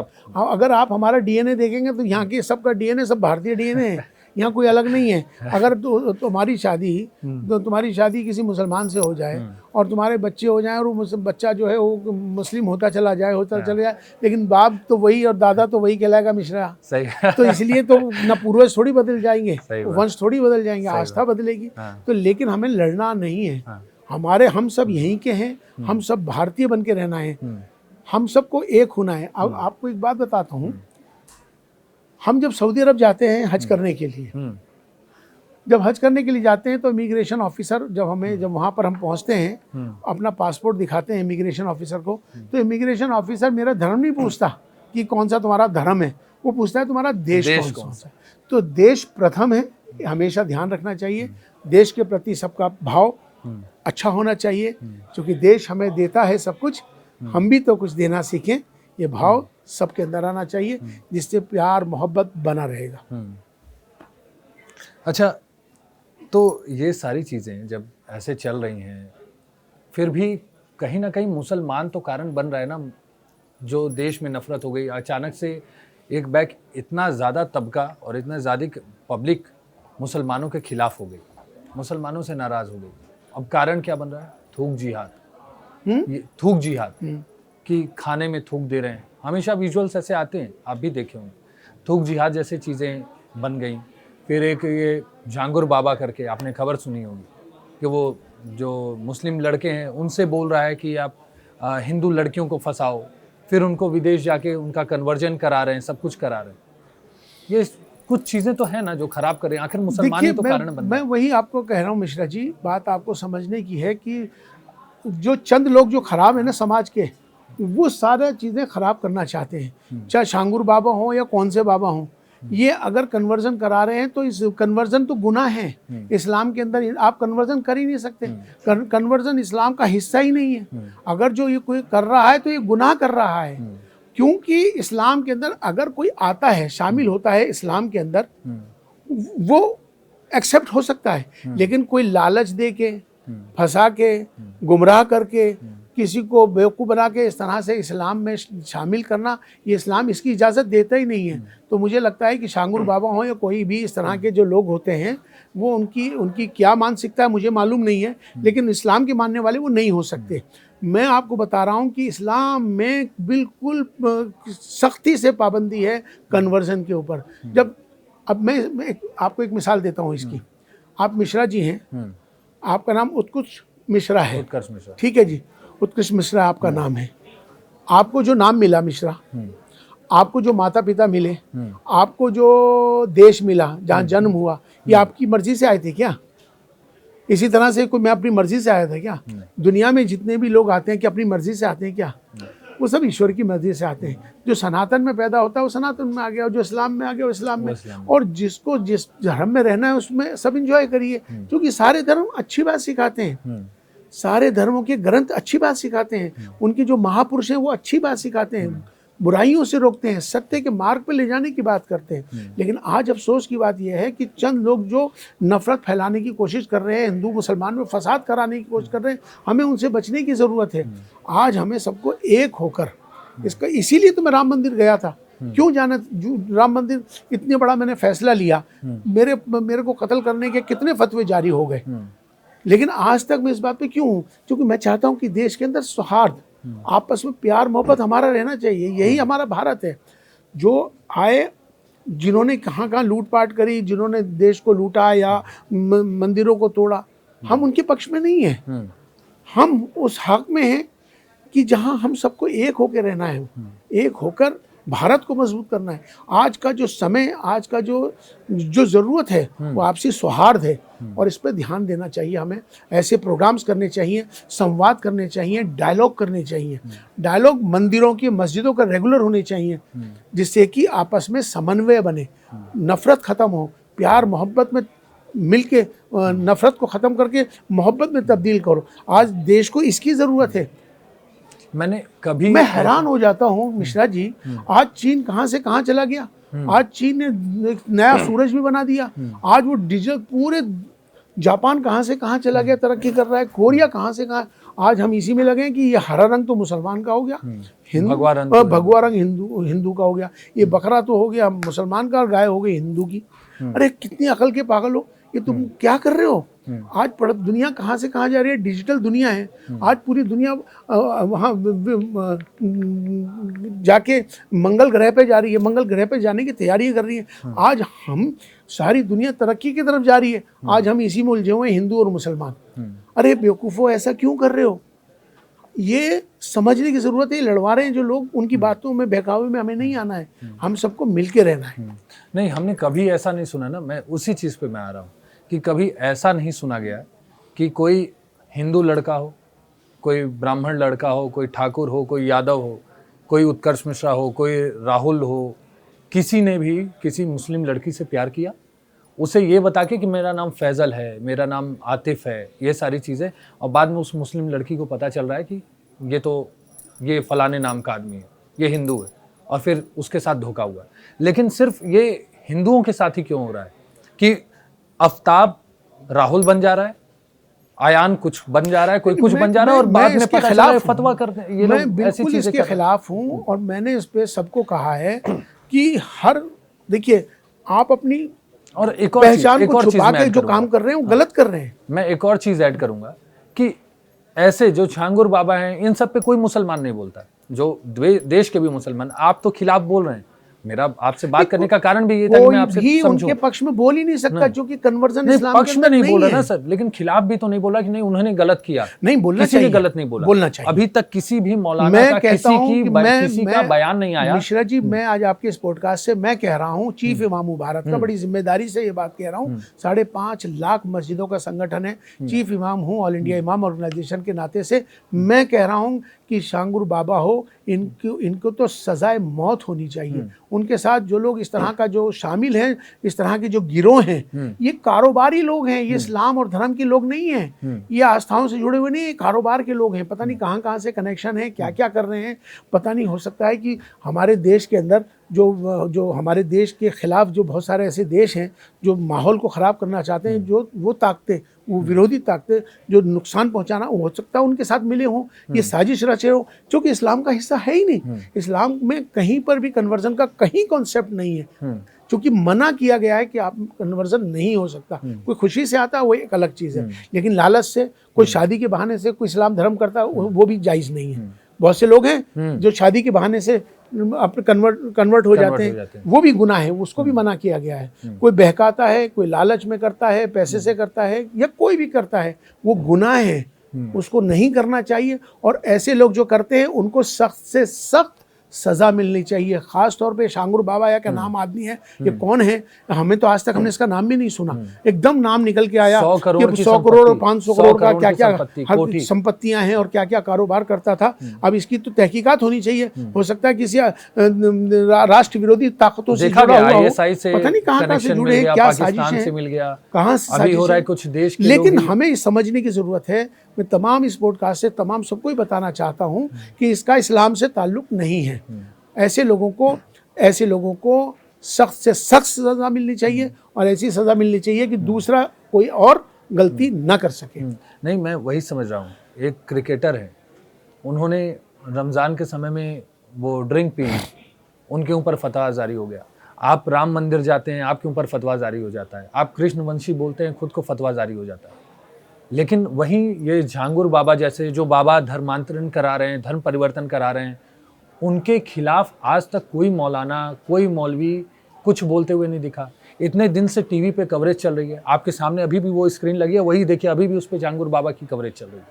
अगर आप हमारा डीएनए देखेंगे तो यहाँ के सबका डीएनए सब भारतीय डीएनए है, यहाँ कोई अलग नहीं है। अगर तुम्हारी शादी किसी मुसलमान से हो जाए और तुम्हारे बच्चे हो जाएं और वो बच्चा जो है वो मुस्लिम होता चला जाए, लेकिन बाप तो वही और दादा तो वही कहलाएगा मिश्रा। सही। तो इसलिए तो न पूर्वज थोड़ी बदल जाएंगे, वंश थोड़ी बदल जाएंगे, आस्था बदलेगी। तो लेकिन हमें लड़ना नहीं है, हम सब यहीं के हैं, हम सब भारतीय बन के रहना है, हम सबको एक होना है। अब आपको एक बात बताता हूँ, हम जब सऊदी अरब जाते हैं हज करने के लिए, जब हज करने के लिए जाते हैं तो इमिग्रेशन ऑफिसर जब वहाँ पर हम पहुँचते हैं, अपना पासपोर्ट दिखाते हैं इमिग्रेशन ऑफिसर को, तो इमिग्रेशन ऑफिसर मेरा धर्म नहीं पूछता कि कौन सा तुम्हारा धर्म है, वो पूछता है तुम्हारा देश कौन सा। तो देश प्रथम है, हमेशा ध्यान रखना चाहिए। देश के प्रति सबका भाव अच्छा होना चाहिए, क्योंकि देश हमें देता है सब कुछ, हम भी तो कुछ देना सीखें। ये भाव सबके अंदर आना चाहिए, जिससे प्यार मोहब्बत बना रहेगा। अच्छा, तो ये सारी चीज़ें जब ऐसे चल रही हैं, फिर भी कहीं ना कहीं मुसलमान तो कारण बन रहा है ना, जो देश में नफरत हो गई अचानक से, एक बैग इतना ज़्यादा तबका और इतना ज़्यादा पब्लिक मुसलमानों के खिलाफ हो गई, मुसलमानों से नाराज़ हो गई। अब कारण क्या बन रहा है? थूक जिहाद। ये थूक जिहाद कि खाने में थूक दे रहे हैं, हमेशा विजुअल्स ऐसे आते हैं, आप भी देखे होंगे। थूक जिहाद जैसे चीज़ें बन गई। फिर एक ये झांगुर बाबा करके आपने खबर सुनी होगी कि वो जो मुस्लिम लड़के हैं उनसे बोल रहा है कि आप हिंदू लड़कियों को फंसाओ, फिर उनको विदेश जाके उनका कन्वर्जन करा रहे हैं, सब कुछ करा रहे हैं। ये कुछ चीज़ें तो है ना जो खराब कर रहे हैं, आखिर मुसलमान ही तो कारण बन। मैं वही आपको कह रहा हूँ मिश्रा जी, बात आपको समझने की है कि जो चंद लोग जो खराब है ना समाज के, वो सारा चीज़ें खराब करना चाहते हैं, चाहे शांगुर बाबा हो या कौन से बाबा हो। ये अगर कन्वर्जन करा रहे हैं तो इस कन्वर्जन तो गुनाह है। इस्लाम के अंदर आप कन्वर्जन कर ही नहीं सकते, कन्वर्जन इस्लाम का हिस्सा ही नहीं है। अगर जो ये कोई कर रहा है तो ये गुनाह कर रहा है, क्योंकि इस्लाम के अंदर अगर कोई आता है, शामिल होता है इस्लाम के अंदर, वो एक्सेप्ट हो सकता है। लेकिन कोई लालच दे के, फंसा के, गुमराह करके, किसी को बेवकूफ़ बना के इस तरह से इस्लाम में शामिल करना, ये इस्लाम इसकी इजाज़त देता ही नहीं है। तो मुझे लगता है कि शांगुर बाबा हो या कोई भी इस तरह के जो लोग होते हैं, वो उनकी क्या मानसिकता है मुझे मालूम नहीं है, लेकिन इस्लाम के मानने वाले वो नहीं हो सकते। मैं आपको बता रहा हूँ कि इस्लाम में बिल्कुल सख्ती से पाबंदी है कन्वर्जन के ऊपर। जब अब मैं आपको एक मिसाल देता हूँ इसकी। आप मिश्रा जी हैं, आपका नाम उत्कृष्ट मिश्रा है, ठीक है जी, उत्कृष्ट मिश्रा आपका नाम है। आपको जो नाम मिला मिश्रा, आपको जो माता पिता मिले, आपको जो देश मिला जहाँ जन्म हुआ, ये आपकी मर्जी से आए थे क्या? इसी तरह से कोई मैं अपनी मर्जी से आया था क्या? दुनिया में जितने भी लोग आते हैं कि अपनी मर्जी से आते हैं क्या? वो सब ईश्वर की मर्जी से आते हैं। जो सनातन में पैदा होता है वो सनातन में आ गया, और जो इस्लाम में आ गया वो इस्लाम में। और जिसको जिस धर्म में रहना है उसमें सब इंजॉय करिए, क्योंकि सारे धर्म अच्छी बात सिखाते हैं, सारे धर्मों के ग्रंथ अच्छी बात सिखाते हैं, उनके जो महापुरुष हैं वो अच्छी बात सिखाते हैं, बुराइयों से रोकते हैं, सत्य के मार्ग पर ले जाने की बात करते हैं। लेकिन आज अफसोस की बात यह है कि चंद लोग जो नफरत फैलाने की कोशिश कर रहे हैं, हिंदू मुसलमान में फसाद कराने की कोशिश कर रहे हैं, हमें उनसे बचने की ज़रूरत है। आज हमें सबको एक होकर इसका, इसीलिए तो मैं राम मंदिर गया था। क्यों जाना? राम मंदिर इतने बड़ा मैंने फैसला लिया, मेरे को कत्ल करने के कितने फतवे जारी हो गए, लेकिन आज तक मैं इस बात पे क्यों हूँ? क्योंकि मैं चाहता हूँ कि देश के अंदर सौहार्द, आपस में प्यार मोहब्बत हमारा रहना चाहिए। यही हमारा भारत है। जो आए, जिन्होंने कहाँ कहाँ लूटपाट करी, जिन्होंने देश को लूटा या मंदिरों को तोड़ा, हम उनके पक्ष में नहीं हैं। हम उस हक में हैं कि जहाँ हम सबको एक होकर रहना है, एक होकर भारत को मजबूत करना है। आज का जो समय, आज का जो ज़रूरत है वो आपसी सौहार्द है, और इस पर ध्यान देना चाहिए। हमें ऐसे प्रोग्राम्स करने चाहिए, संवाद करने चाहिए, डायलॉग करने चाहिए। डायलॉग मंदिरों की, मस्जिदों का रेगुलर होने चाहिए, जिससे कि आपस में समन्वय बने, नफ़रत ख़त्म हो, प्यार मोहब्बत में मिलके नफ़रत को ख़त्म करके मोहब्बत में तब्दील करो। आज देश को इसकी ज़रूरत है। मैं हैरान हो जाता हूँ मिश्रा जी, आज चीन कहाँ से कहाँ चला गया। आज चीन ने एक नया सूरज भी बना दिया। आज वो डिजिटल, पूरे जापान कहाँ से कहाँ चला गया, तरक्की कर रहा है। कोरिया कहाँ से कहाँ। आज हम इसी में लगे कि ये हरा रंग तो मुसलमान का हो गया, भगवा रंग हिंदू का हो गया, ये बकरा तो हो गया मुसलमान का, और गाय हो गई हिंदू की। अरे कितनी अकल के पागल हो, ये तुम क्या कर रहे हो? आज दुनिया कहाँ से कहाँ जा रही है, डिजिटल दुनिया है। आज पूरी दुनिया वहाँ जाके मंगल ग्रह पे जा रही है, मंगल ग्रह पे जाने की तैयारी कर रही है। आज हम सारी दुनिया तरक्की की तरफ जा रही है, आज हम इसी में उलझे हुए हैं, हिंदू और मुसलमान। अरे बेवकूफ़ो, ऐसा क्यों कर रहे हो? ये समझने की ज़रूरत है। लड़वा रहे हैं जो लोग, उनकी बातों में बहकावे में हमें नहीं आना है, हम सबको मिल के रहना है। नहीं, हमने कभी ऐसा नहीं सुना ना, मैं उसी चीज़ पे मैं आ रहा हूँ कि कभी ऐसा नहीं सुना गया कि कोई हिंदू लड़का हो, कोई ब्राह्मण लड़का हो, कोई ठाकुर हो, कोई यादव हो, कोई उत्कर्ष मिश्रा हो, कोई राहुल हो, किसी ने भी किसी मुस्लिम लड़की से प्यार किया, उसे ये बता के कि मेरा नाम फैज़ल है, मेरा नाम आतिफ़ है, ये सारी चीज़ें, और बाद में उस मुस्लिम लड़की को पता चल रहा है कि ये फ़लाने नाम का आदमी है, ये हिंदू है, और फिर उसके साथ धोखा हुआ। लेकिन सिर्फ ये हिंदुओं के साथ ही क्यों हो रहा है कि आफ्ताब राहुल बन जा रहा है, आयान कुछ बन जा रहा है, कोई कुछ बन जा रहा है, और बाद में पता चला है फतवा करते हैं ये लोग। मैं बिल्कुल इसके खिलाफ हूँ, और मैंने इस पे सबको कहा है कि देखिए, आप अपनी और एक पहचान को छुपा के जो काम कर रहे हैं वो गलत कर रहे हैं। मैं एक और चीज ऐड करूंगा कि ऐसे जो छांगुर बाबा हैं, इन सब पे कोई मुसलमान नहीं बोलता, जो देश के भी मुसलमान। आप तो खिलाफ बोल रहे हैं। मेरा आपसे बात करने का कारण भी ये था कि मैं आपसे समझूं। उनके पक्ष में बोल ही नहीं सकता, क्योंकि कन्वर्जन इस्लाम पक्ष में नहीं बोल रहा ना सर, लेकिन खिलाफ भी तो नहीं बोला कि नहीं उन्होंने गलत किया। नहीं बोलना किसी ने गलत नहीं बोलना चाहिए। अभी तक किसी भी मौलाना का किसी का बयान नहीं आया। मिश्रा जी, मैं आज आपके इस पॉडकास्ट से मैं कह रहा हूँ, चीफ इमाम भारत का, बड़ी जिम्मेदारी से ये बात कह रहा हूँ। 5.5 लाख मस्जिदों का संगठन है, चीफ इमाम हूँ ऑल इंडिया इमाम ऑर्गेनाइजेशन के नाते से मैं कह रहा हूँ कि छांगुर बाबा हो, इनको तो सजाए मौत होनी चाहिए। उनके साथ जो लोग इस तरह का जो शामिल हैं, इस तरह के जो गिरोह हैं, ये कारोबारी लोग हैं, ये इस्लाम और धर्म के लोग नहीं हैं, ये आस्थाओं से जुड़े हुए नहीं, ये कारोबार के लोग हैं। पता नहीं कहाँ कहाँ से कनेक्शन है, क्या क्या कर रहे हैं, पता नहीं। हो सकता है कि हमारे देश के अंदर जो हमारे देश के खिलाफ जो बहुत सारे ऐसे देश हैं जो माहौल को ख़राब करना चाहते हैं, जो वो ताकतें, वो विरोधी ताकतें जो नुकसान पहुंचाना, हो सकता है उनके साथ मिले हों, ये साजिश रचे हो, क्योंकि इस्लाम का हिस्सा है ही नहीं। इस्लाम में कहीं पर भी कन्वर्जन का कहीं कॉन्सेप्ट नहीं है, क्योंकि मना किया गया है कि आप कन्वर्जन नहीं हो सकता। कोई खुशी से आता है वो एक अलग चीज़ है, लेकिन लालच से, कोई शादी के बहाने से कोई इस्लाम धर्म करता है, वो भी जायज़ नहीं है। बहुत से लोग हैं जो शादी के बहाने से अपने कन्वर्ट हो जाते हैं, वो भी गुनाह है, उसको भी मना किया गया है। कोई बहकाता है, कोई लालच में करता है, पैसे से करता है, या कोई भी करता है, वो गुनाह है, उसको नहीं करना चाहिए। और ऐसे लोग जो करते हैं उनको सख्त से सख्त सजा मिलनी चाहिए। खास तौर पे छांगुर बाबा या क्या नाम आदमी है, ये कौन है, हमें तो आज तक हमने इसका नाम भी नहीं सुना। एकदम नाम निकल के आया 100 करोड़ और 500 करोड़ का क्या क्या संपत्तियां हैं और क्या क्या कारोबार करता था। अब इसकी तो तहकीकात होनी चाहिए। हो सकता है किसी राष्ट्र विरोधी ताकतों से जुड़ा हुआ हो, पता नहीं कहाँ से जुड़े हैं, क्या साजिश है, कहाँ से हो रहा है कुछ देश। लेकिन हमें समझने की जरूरत है। मैं तमाम इस पॉडकास्ट से तमाम सबको ही बताना चाहता हूँ कि इसका इस्लाम से ताल्लुक नहीं है। ऐसे लोगों को सख्त से सख्त सज़ा मिलनी चाहिए, और ऐसी सज़ा मिलनी चाहिए कि दूसरा कोई और गलती ना कर सके। नहीं, मैं वही समझ रहा हूँ। एक क्रिकेटर है, उन्होंने रमज़ान के समय में वो ड्रिंक पी, उनके ऊपर फतवा जारी हो गया। आप राम मंदिर जाते हैं, आपके ऊपर फतवा जारी हो जाता है। आप कृष्णवंशी बोलते हैं, खुद को फतवा जारी हो जाता है। लेकिन वहीं ये छांगुर बाबा जैसे जो बाबा धर्मांतरण करा रहे हैं, धर्म परिवर्तन करा रहे हैं, उनके खिलाफ आज तक कोई मौलाना, कोई मौलवी कुछ बोलते हुए नहीं दिखा। इतने दिन से टीवी पे कवरेज चल रही है, आपके सामने अभी भी वो स्क्रीन लगी है, वही देखिए, अभी भी उस पर छांगुर बाबा की कवरेज चल रही है।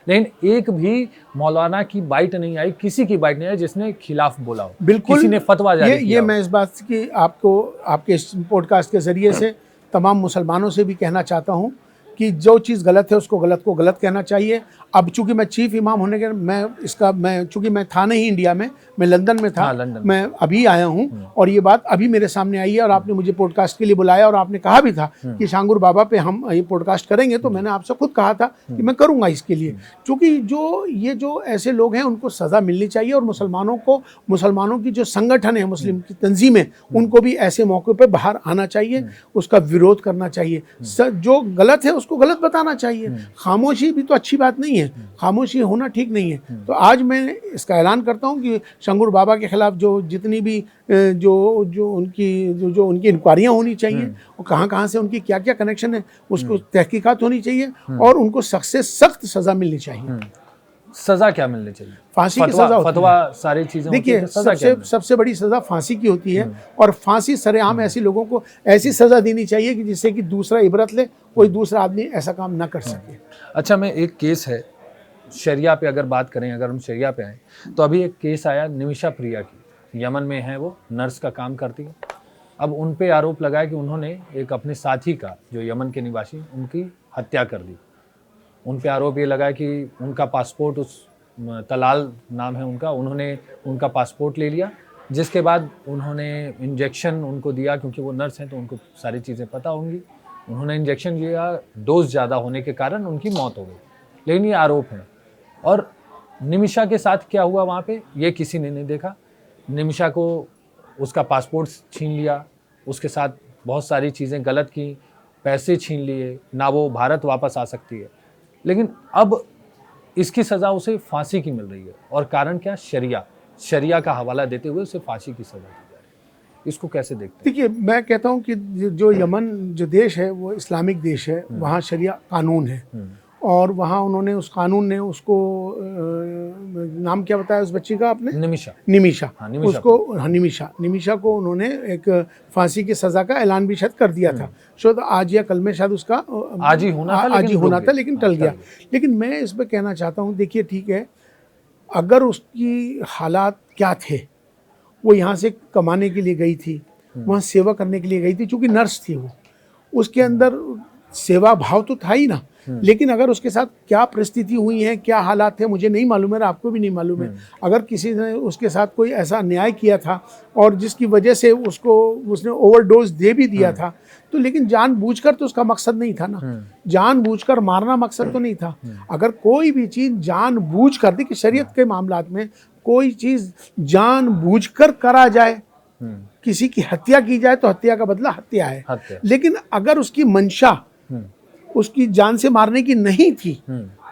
लेकिन एक भी मौलाना की बाइट नहीं आई, किसी की बाइट नहीं आई जिसने खिलाफ बोला हो। बिल्कुल, किसी ने फतवा जारी किया। ये मैं इस बात की आपको आपके इस पॉडकास्ट के जरिए से तमाम मुसलमानों से भी कहना चाहता हूँ कि जो चीज़ गलत है उसको गलत को गलत कहना चाहिए। अब चूंकि मैं चीफ इमाम होने के मैं चूंकि मैं था नहीं इंडिया में, मैं लंदन में था। मैं अभी आया हूँ और ये बात अभी मेरे सामने आई है, और आपने मुझे पॉडकास्ट के लिए बुलाया और आपने कहा भी था कि छांगुर बाबा पे हम ये पॉडकास्ट करेंगे, तो मैंने आपसे खुद कहा था कि मैं करूँगा इसके लिए, क्योंकि जो ऐसे लोग हैं उनको सज़ा मिलनी चाहिए, और मुसलमानों की जो संगठन है, मुस्लिम की तंजीमें, उनको भी ऐसे मौके पर बाहर आना चाहिए, उसका विरोध करना चाहिए। जो गलत है उसको गलत बताना चाहिए। खामोशी भी तो अच्छी बात नहीं है, खामोशी होना ठीक नहीं है। तो आज मैं इसका ऐलान करता हूँ कि शंगूर बाबा के खिलाफ जो जितनी भी जो उनकी इंक्वायरियाँ होनी चाहिए, और कहाँ से उनकी क्या क्या कनेक्शन है, उसको तहकीकात होनी चाहिए और उनको सख्त से सख्त सज़ा मिलनी चाहिए। सजा क्या मिलनी चाहिए? फांसी की सजा होती फतवा है। सारी चीजें देखिए, सबसे बड़ी सजा फांसी की होती है, और फांसी सरेआम ऐसी लोगों को ऐसी सजा देनी चाहिए कि जिससे कि दूसरा इबरत ले, कोई दूसरा आदमी ऐसा काम ना कर सके। अच्छा, मैं एक केस है शरिया पे, अगर बात करें, अगर हम शरिया पे आए तो अभी एक केस आया निमिषा प्रिया की, यमन में है, वो नर्स का काम करती है। अब उन पे आरोप लगाया कि उन्होंने एक अपने साथी का, जो यमन के निवासी, उनकी हत्या कर दी। उन पे आरोप ये लगा कि उनका पासपोर्ट, उस तलाल नाम है उनका, उन्होंने उनका पासपोर्ट ले लिया, जिसके बाद उन्होंने इंजेक्शन उनको दिया, क्योंकि वो नर्स हैं तो उनको सारी चीज़ें पता होंगी। उन्होंने इंजेक्शन लिया, डोज ज़्यादा होने के कारण उनकी मौत हो गई। लेकिन ये आरोप है। और निमिषा के साथ क्या हुआ वहाँ पे, ये किसी ने नहीं देखा। निमिषा को उसका पासपोर्ट छीन लिया, उसके साथ बहुत सारी चीज़ें गलत की, पैसे छीन लिए, ना वो भारत वापस आ सकती है। लेकिन अब इसकी सज़ा उसे फांसी की मिल रही है, और कारण क्या? शरिया का हवाला देते हुए उसे फांसी की सज़ा दी जा रही है। इसको कैसे देखते हैं? देखिए, मैं कहता हूँ कि जो यमन जो देश है वो इस्लामिक देश है, वहाँ शरिया कानून है, और वहाँ उन्होंने उस कानून ने उसको नाम क्या बताया उस बच्ची का आपने? निमिषा। हाँ, निमिषा को उन्होंने एक फांसी की सज़ा का ऐलान भी शायद कर दिया था। शायद आज या कल में शायद उसका आज ही होना था, लेकिन टल गया। लेकिन मैं इस पर कहना चाहता हूँ, देखिए ठीक है, अगर उसकी हालात क्या थे, वो यहाँ से कमाने के लिए गई थी, वहाँ सेवा करने के लिए गई थी, चूँकि नर्स थी वो, उसके अंदर सेवा भाव तो था ही ना। लेकिन अगर उसके साथ क्या परिस्थिति हुई है, क्या हालात थे, मुझे नहीं मालूम है, आपको भी नहीं मालूम है। अगर किसी ने उसके साथ कोई ऐसा अन्याय किया था और जिसकी वजह से उसने ओवरडोज दे भी दिया था, तो लेकिन जानबूझकर तो उसका मकसद नहीं था ना, जानबूझकर मारना मकसद तो नहीं था। अगर कोई भी चीज़ जानबूझकर, देखिए शरीयत के मामलात में कोई चीज़ जानबूझकर करा जाए, किसी की हत्या की जाए तो हत्या का बदला हत्या है। लेकिन अगर उसकी मंशा उसकी जान से मारने की नहीं थी,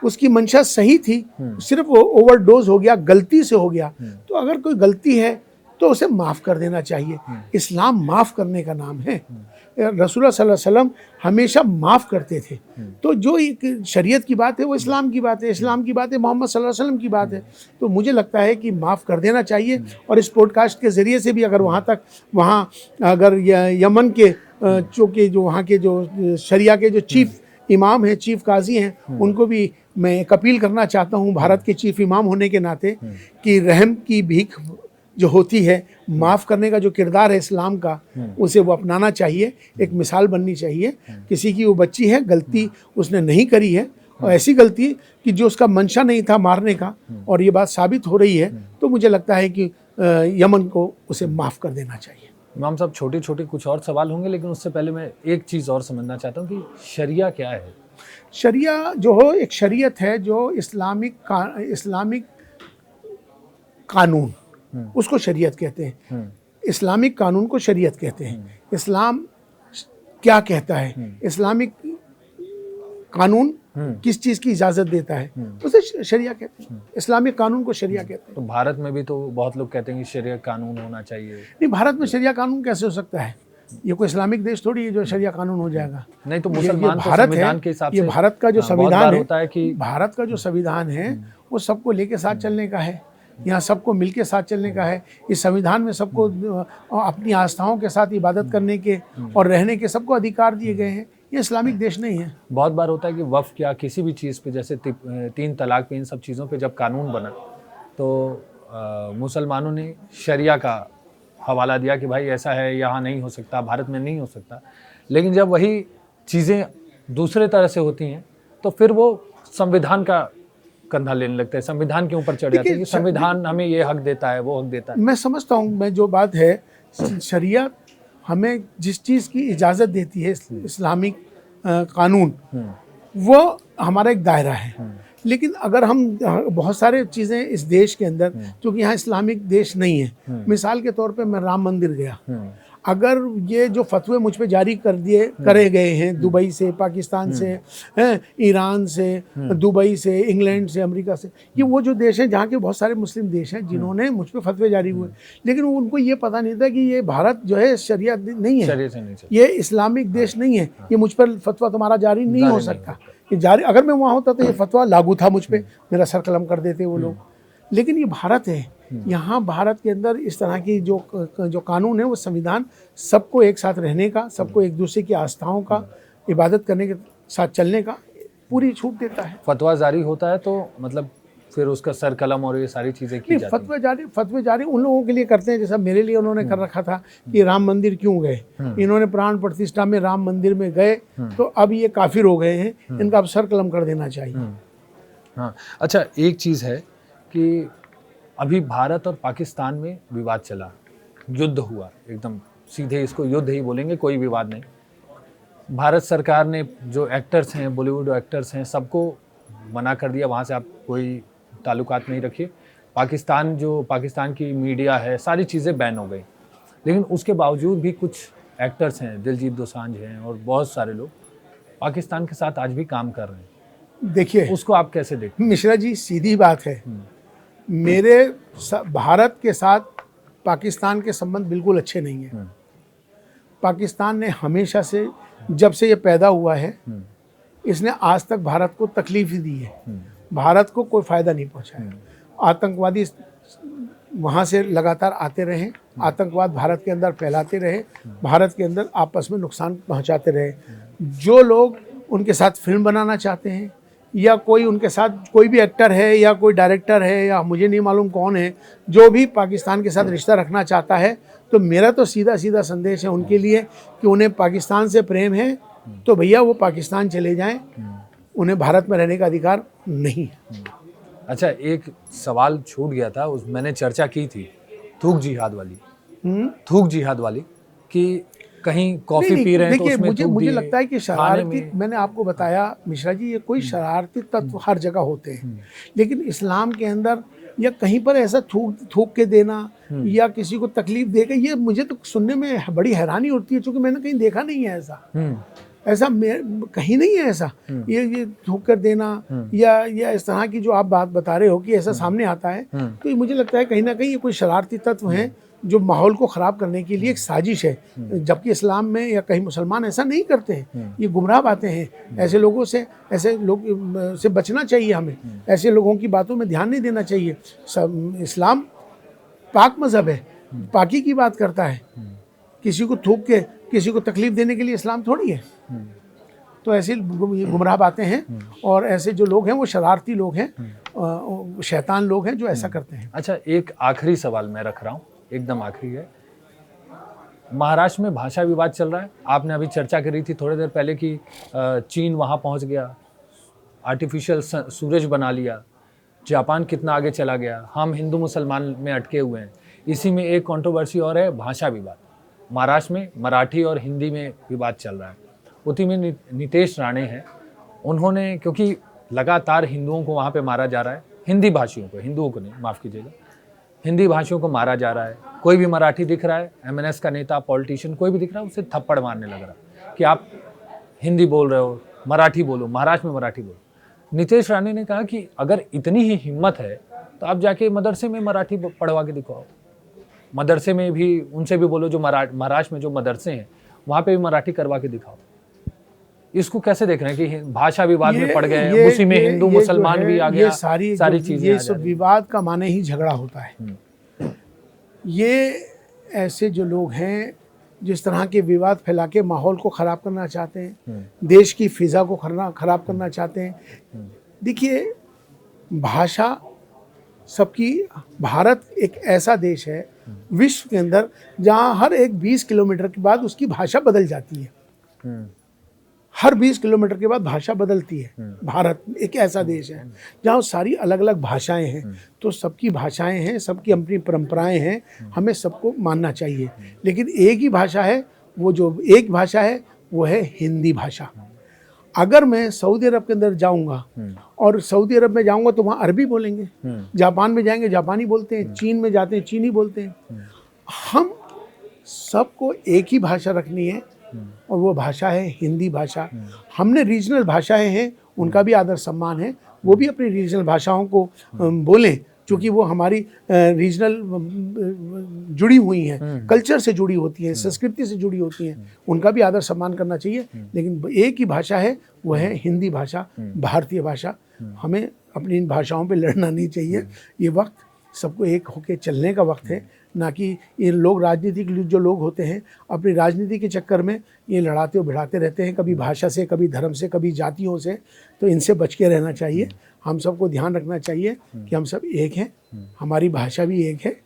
उसकी मंशा सही थी, सिर्फ वो ओवरडोज हो गया, गलती से हो गया, तो अगर कोई गलती है तो उसे माफ़ कर देना चाहिए। इस्लाम माफ़ करने का नाम है। रसूलुल्लाह सल्लल्लाहु अलैहि वसल्लम हमेशा माफ़ करते थे। तो जो एक शरीयत की बात है वो इस्लाम की बात है, इस्लाम की बात है मोहम्मद सल्लल्लाहु अलैहि वसल्लम की बात है। तो मुझे लगता है कि माफ़ कर देना चाहिए। और इस पॉडकास्ट के ज़रिए से भी अगर वहाँ अगर यमन के चूँकि जो वहाँ के जो शरिया के जो चीफ इमाम हैं, चीफ काजी हैं, उनको भी मैं एक अपील करना चाहता हूँ भारत के चीफ इमाम होने के नाते, कि रहम की भीख जो होती है, माफ़ करने का जो किरदार है इस्लाम का, उसे वो अपनाना चाहिए, एक मिसाल बननी चाहिए। किसी की वो बच्ची है, गलती उसने नहीं करी है, और ऐसी गलती कि जो उसका मंशा नहीं था मारने का, और ये बात साबित हो रही है, तो मुझे लगता है कि यमन को उसे माफ़ कर देना चाहिए। इमाम साहब, छोटे छोटे कुछ और सवाल होंगे, लेकिन उससे पहले मैं एक चीज़ और समझना चाहता हूँ कि शरिया क्या है? शरिया जो हो एक शरीयत है, जो इस्लामिक कानून, उसको शरीयत कहते हैं। इस्लामिक कानून को शरीयत कहते हैं। इस्लाम क्या कहता है, इस्लामिक कानून किस चीज़ की इजाज़त देता है, उसे शरिया कहते हैं। इस्लामिक कानून को शरिया कहते हैं। तो भारत में भी तो बहुत लोग कहते हैं कि शरिया कानून होना चाहिए। नहीं, भारत में शरिया कानून कैसे हो सकता है? ये कोई इस्लामिक देश थोड़ी है जो शरिया कानून हो जाएगा। नहीं तो मुसलमान भारत है, ये भारत का जो संविधान है, कि भारत का जो संविधान है वो सबको लेके साथ चलने का है। यहाँ सबको मिलके साथ चलने का है। इस संविधान में सबको अपनी आस्थाओं के साथ इबादत करने के और रहने के सबको अधिकार दिए गए हैं। ये इस्लामिक देश नहीं है। बहुत बार होता है कि वक्फ या किसी भी चीज़ पे, जैसे 3 तलाक पे, इन सब चीज़ों पे जब कानून बना तो मुसलमानों ने शरिया का हवाला दिया कि भाई ऐसा है, यहाँ नहीं हो सकता, भारत में नहीं हो सकता। लेकिन जब वही चीज़ें दूसरे तरह से होती हैं तो फिर वो संविधान का कंधा लेने लगता है, संविधान के ऊपर चढ़ जाते हैं कि संविधान हमें ये हक देता है, वो हक देता है। मैं समझता हूँ, मैं जो बात है, शरिया हमें जिस चीज़ की इजाज़त देती है इस्लामिक कानून, वो हमारा एक दायरा है। लेकिन अगर हम बहुत सारे चीज़ें इस देश के अंदर, क्योंकि यहाँ इस्लामिक देश नहीं है, मिसाल के तौर पे मैं राम मंदिर गया, अगर ये जो फतवे मुझ पे जारी करे गए हैं दुबई से, पाकिस्तान से, हैं, ईरान से, दुबई से, इंग्लैंड से, अमेरिका से, ये वो जो देश हैं जहाँ के बहुत सारे मुस्लिम देश हैं जिन्होंने मुझ पे फतवे जारी हुए, लेकिन उनको ये पता नहीं था कि ये भारत जो है शरियत नहीं है, ये इस्लामिक देश नहीं है, ये मुझ पर फतवा तुम्हारा जारी नहीं हो सकता। ये जारी अगर मैं वहाँ होता तो ये फतवा लागू था मुझ पे, मेरा सर कलम कर देते वो लोग। लेकिन ये भारत है, यहाँ भारत के अंदर इस तरह की जो कानून है वो संविधान सबको एक साथ रहने का, सबको एक दूसरे की आस्थाओं का, इबादत करने के साथ चलने का पूरी छूट देता है। फतवा जारी होता है तो मतलब फिर उसका सर कलम और ये सारी चीज़ें की जाती हैं। फतवे जारी उन लोगों के लिए करते हैं, जैसा मेरे लिए उन्होंने कर रखा था कि राम मंदिर क्यों गए, इन्होंने प्राण प्रतिष्ठा में राम मंदिर में गए तो अब ये काफिर हो गए हैं, इनका अब सर कलम कर देना चाहिए। हाँ, अच्छा एक चीज़ है कि अभी भारत और पाकिस्तान में विवाद चला, युद्ध हुआ, एकदम सीधे इसको युद्ध ही बोलेंगे, कोई विवाद नहीं। भारत सरकार ने जो एक्टर्स हैं, बॉलीवुड एक्टर्स हैं, सबको मना कर दिया, वहाँ से आप कोई ताल्लुकात नहीं रखिए। पाकिस्तान की मीडिया है, सारी चीज़ें बैन हो गई। लेकिन उसके बावजूद भी कुछ एक्टर्स हैं, दिलजीत दोसांझ हैं और बहुत सारे लोग पाकिस्तान के साथ आज भी काम कर रहे हैं। देखिए उसको आप कैसे देखते हैं? मिश्रा जी, सीधी बात है, मेरे भारत के साथ पाकिस्तान के संबंध बिल्कुल अच्छे नहीं हैं। पाकिस्तान ने हमेशा से, जब से ये पैदा हुआ है, इसने आज तक भारत को तकलीफ ही दी है, भारत को कोई फ़ायदा नहीं पहुंचाया। आतंकवादी वहाँ से लगातार आते रहे, आतंकवाद भारत के अंदर फैलाते रहे, भारत के अंदर आपस में नुकसान पहुंचाते रहे। जो लोग उनके साथ फिल्म बनाना चाहते हैं या कोई उनके साथ कोई भी एक्टर है या कोई डायरेक्टर है या मुझे नहीं मालूम कौन है, जो भी पाकिस्तान के साथ रिश्ता रखना चाहता है, तो मेरा तो सीधा सीधा संदेश है उनके लिए कि उन्हें पाकिस्तान से प्रेम है तो भैया वो पाकिस्तान चले जाएं, उन्हें भारत में रहने का अधिकार नहीं है। अच्छा, एक सवाल छूट गया था, उस मैंने चर्चा की थी थूक जिहाद वाली कि कहीं कॉफी पी रहे हैं तो उसमें मुझे लगता है कि शरारती, मैंने आपको बताया मिश्रा जी, ये कोई शरारती तत्व हर जगह होते हैं, लेकिन इस्लाम के अंदर या कहीं पर ऐसा थूक के देना या किसी को तकलीफ देकर, ये मुझे तो सुनने में बड़ी हैरानी होती है, क्योंकि मैंने कहीं देखा नहीं है ऐसा कहीं नहीं है ऐसा। ये थूक कर देना या इस तरह की जो आप बात बता रहे हो कि ऐसा सामने आता है, तो ये मुझे लगता है कहीं ना कहीं ये कोई शरारती तत्व हैं जो माहौल को ख़राब करने के लिए एक साजिश है, जबकि इस्लाम में या कहीं मुसलमान ऐसा नहीं करते हैं। ये गुमराह बातें हैं, ऐसे लोगों से, ऐसे लोग से बचना चाहिए हमें, ऐसे लोगों की बातों में ध्यान नहीं देना चाहिए। इस्लाम पाक मज़हब है, पाकी की बात करता है, किसी को थूक के किसी को तकलीफ देने के लिए इस्लाम थोड़ी है। तो ऐसे गुमराह बातें हैं और ऐसे जो लोग हैं वो शरारती लोग हैं, शैतान लोग हैं जो ऐसा करते हैं। अच्छा, एक आखिरी सवाल मैं रख रहा हूँ, एकदम आखिरी है। महाराष्ट्र में भाषा विवाद चल रहा है, आपने अभी चर्चा करी थी थोड़ी देर पहले कि चीन वहाँ पहुँच गया, आर्टिफिशियल सूरज बना लिया, जापान कितना आगे चला गया, हम हिंदू मुसलमान में अटके हुए हैं। इसी में एक कंट्रोवर्सी और है, भाषा विवाद। महाराष्ट्र में मराठी और हिंदी में विवाद चल रहा है। उसी में नीतीश राणे हैं, उन्होंने, क्योंकि लगातार हिंदुओं को वहाँ पे मारा जा रहा है, हिंदी भाषियों को, हिंदुओं को नहीं, माफ़ कीजिएगा, हिंदी भाषियों को मारा जा रहा है। कोई भी मराठी दिख रहा है, MNS का नेता, पॉलिटिशियन, कोई भी दिख रहा है, उसे थप्पड़ मारने लग रहा है कि आप हिंदी बोल रहे हो, मराठी बोलो, महाराष्ट्र में मराठी बोलो। नीतीश राणे ने कहा कि अगर इतनी ही हिम्मत है तो आप जाके मदरसे में मराठी पढ़वा के दिखाओ, मदरसे में भी उनसे भी बोलो, जो महाराष्ट्र में जो मदरसे हैं वहाँ पे भी मराठी करवा के दिखाओ। इसको कैसे देख रहे हैं कि भाषा विवाद में पड़ गए, उसी में हिंदू मुसलमान भी आ गया, सारी चीजें, ये सब विवाद का माने ही झगड़ा होता है। ये ऐसे जो लोग हैं जिस तरह के विवाद फैला के माहौल को ख़राब करना चाहते हैं, देश की फिज़ा को ख़राब करना चाहते हैं। देखिए, भाषा सबकी, भारत एक ऐसा देश है विश्व के अंदर जहाँ हर एक 20 किलोमीटर के बाद उसकी भाषा बदल जाती है। हर 20 किलोमीटर के बाद भाषा बदलती है। भारत एक ऐसा देश है जहाँ सारी अलग अलग भाषाएं हैं, तो सबकी भाषाएं हैं, सबकी अपनी परंपराएं हैं, हमें सबको मानना चाहिए। लेकिन एक ही भाषा है, वो जो एक भाषा है वो है हिंदी भाषा। अगर मैं सऊदी अरब के अंदर जाऊंगा और सऊदी अरब में जाऊंगा तो वहाँ अरबी बोलेंगे, जापान में जाएंगे जापानी बोलते हैं, चीन में जाते हैं चीनी बोलते हैं। हम सबको एक ही भाषा रखनी है और वो भाषा है हिंदी भाषा। हमने रीजनल भाषाएं हैं, उनका भी आदर सम्मान है, वो भी अपनी रीजनल भाषाओं को बोलें, क्योंकि वो हमारी रीजनल जुड़ी हुई हैं, कल्चर से जुड़ी होती हैं, संस्कृति से जुड़ी होती हैं, उनका भी आदर सम्मान करना चाहिए। लेकिन एक ही भाषा है, वो है हिंदी भाषा, भारतीय भाषा। हमें अपनी इन भाषाओं पे लड़ना नहीं चाहिए। ये वक्त सबको एक होकर चलने का वक्त है, ना कि ये लोग राजनीतिक जो लोग होते हैं अपनी राजनीति के चक्कर में ये लड़ाते और भिड़ाते रहते हैं, कभी भाषा से, कभी धर्म से, कभी जातियों से। तो इनसे बच के रहना चाहिए। हम सबको ध्यान रखना चाहिए कि हम सब एक हैं, हमारी भाषा भी एक है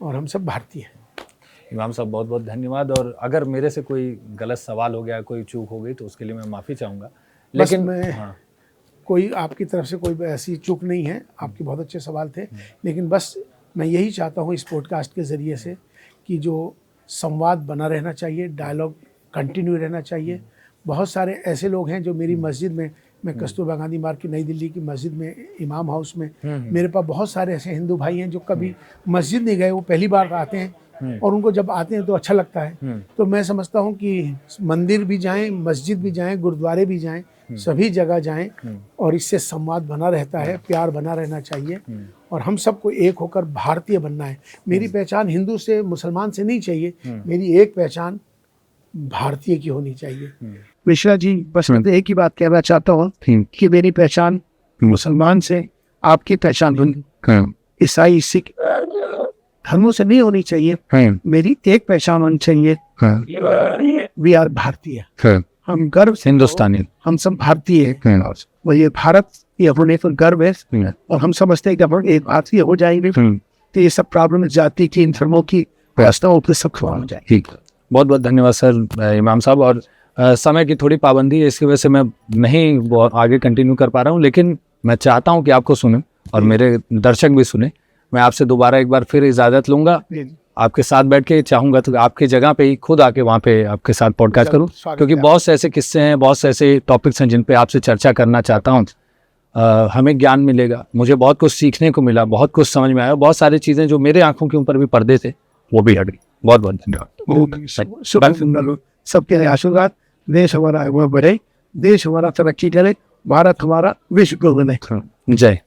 और हम सब भारतीय हैं। इमाम साहब बहुत बहुत धन्यवाद। और अगर मेरे से कोई गलत सवाल हो गया, कोई चूक हो गई, तो उसके लिए मैं माफ़ी चाहूँगा। लेकिन मैं कोई आपकी तरफ से कोई ऐसी चूक नहीं है, आपके बहुत अच्छे सवाल थे। लेकिन बस मैं यही चाहता हूँ इस पॉडकास्ट के ज़रिए से कि जो संवाद बना रहना चाहिए, डायलॉग कंटिन्यू रहना चाहिए। बहुत सारे ऐसे लोग हैं जो मेरी मस्जिद में, मैं कस्तूरबा गांधी मार्ग की नई दिल्ली की मस्जिद में, इमाम हाउस में, मेरे पास बहुत सारे ऐसे हिंदू भाई हैं जो कभी मस्जिद नहीं गए, वो पहली बार आते हैं और उनको जब आते हैं तो अच्छा लगता है। तो मैं समझता हूँ कि मंदिर भी जाएं, मस्जिद भी जाएं, गुरुद्वारे भी जाएं, सभी जगह जाएं और इससे संवाद बना रहता है, प्यार बना रहना चाहिए और हम सबको एक होकर भारतीय बनना है। मेरी पहचान हिंदू से, मुसलमान से नहीं चाहिए, मेरी एक पहचान भारतीय की होनी चाहिए। मिश्रा जी, बस मैं एक ही बात कहना चाहता हूँ कि मेरी पहचान मुसलमान से, आपकी पहचान ईसाई, सिख धर्मों से नहीं होनी चाहिए। मेरी एक पहचान होनी चाहिए, वी आर भारतीय। हम गर्व से हिंदुस्तानी, हम सब भारतीय हैं और ये भारत, ये होने पर गर्व है और हम समझते हैं कि हम एक भारतीय हो जाएंगे तो ये सब प्रॉब्लम जाति की, इन धर्मों की व्यवस्थाओं पर सब खत्म हो जाए। ठीक, बहुत बहुत धन्यवाद सर इमाम साहब। और समय की थोड़ी पाबंदी है, इसकी वजह से मैं नहीं बहुत आगे कंटिन्यू कर पा रहा हूँ, लेकिन मैं चाहता हूँ कि आपको सुने और मेरे दर्शक भी सुने। मैं आपसे दोबारा एक बार फिर इजाज़त लूँगा, आपके साथ बैठ के चाहूँगा तो आपकी जगह पे ही खुद आके वहाँ पे आपके साथ पॉडकास्ट करूँ, क्योंकि बहुत से ऐसे किस्से हैं, बहुत से ऐसे टॉपिक्स हैं जिन पे आपसे चर्चा करना चाहता हूँ। हमें ज्ञान मिलेगा, मुझे बहुत कुछ सीखने को मिला, बहुत कुछ समझ में आया, बहुत सारी चीज़ें जो मेरे आंखों के ऊपर भी पर्दे थे वो भी हट गई। बहुत बहुत धन्यवाद। सबके आशीर्वाद, देश हमारा बढ़े, देश हमारा तरक्की करे, भारत हमारा विश्व को बने। जय।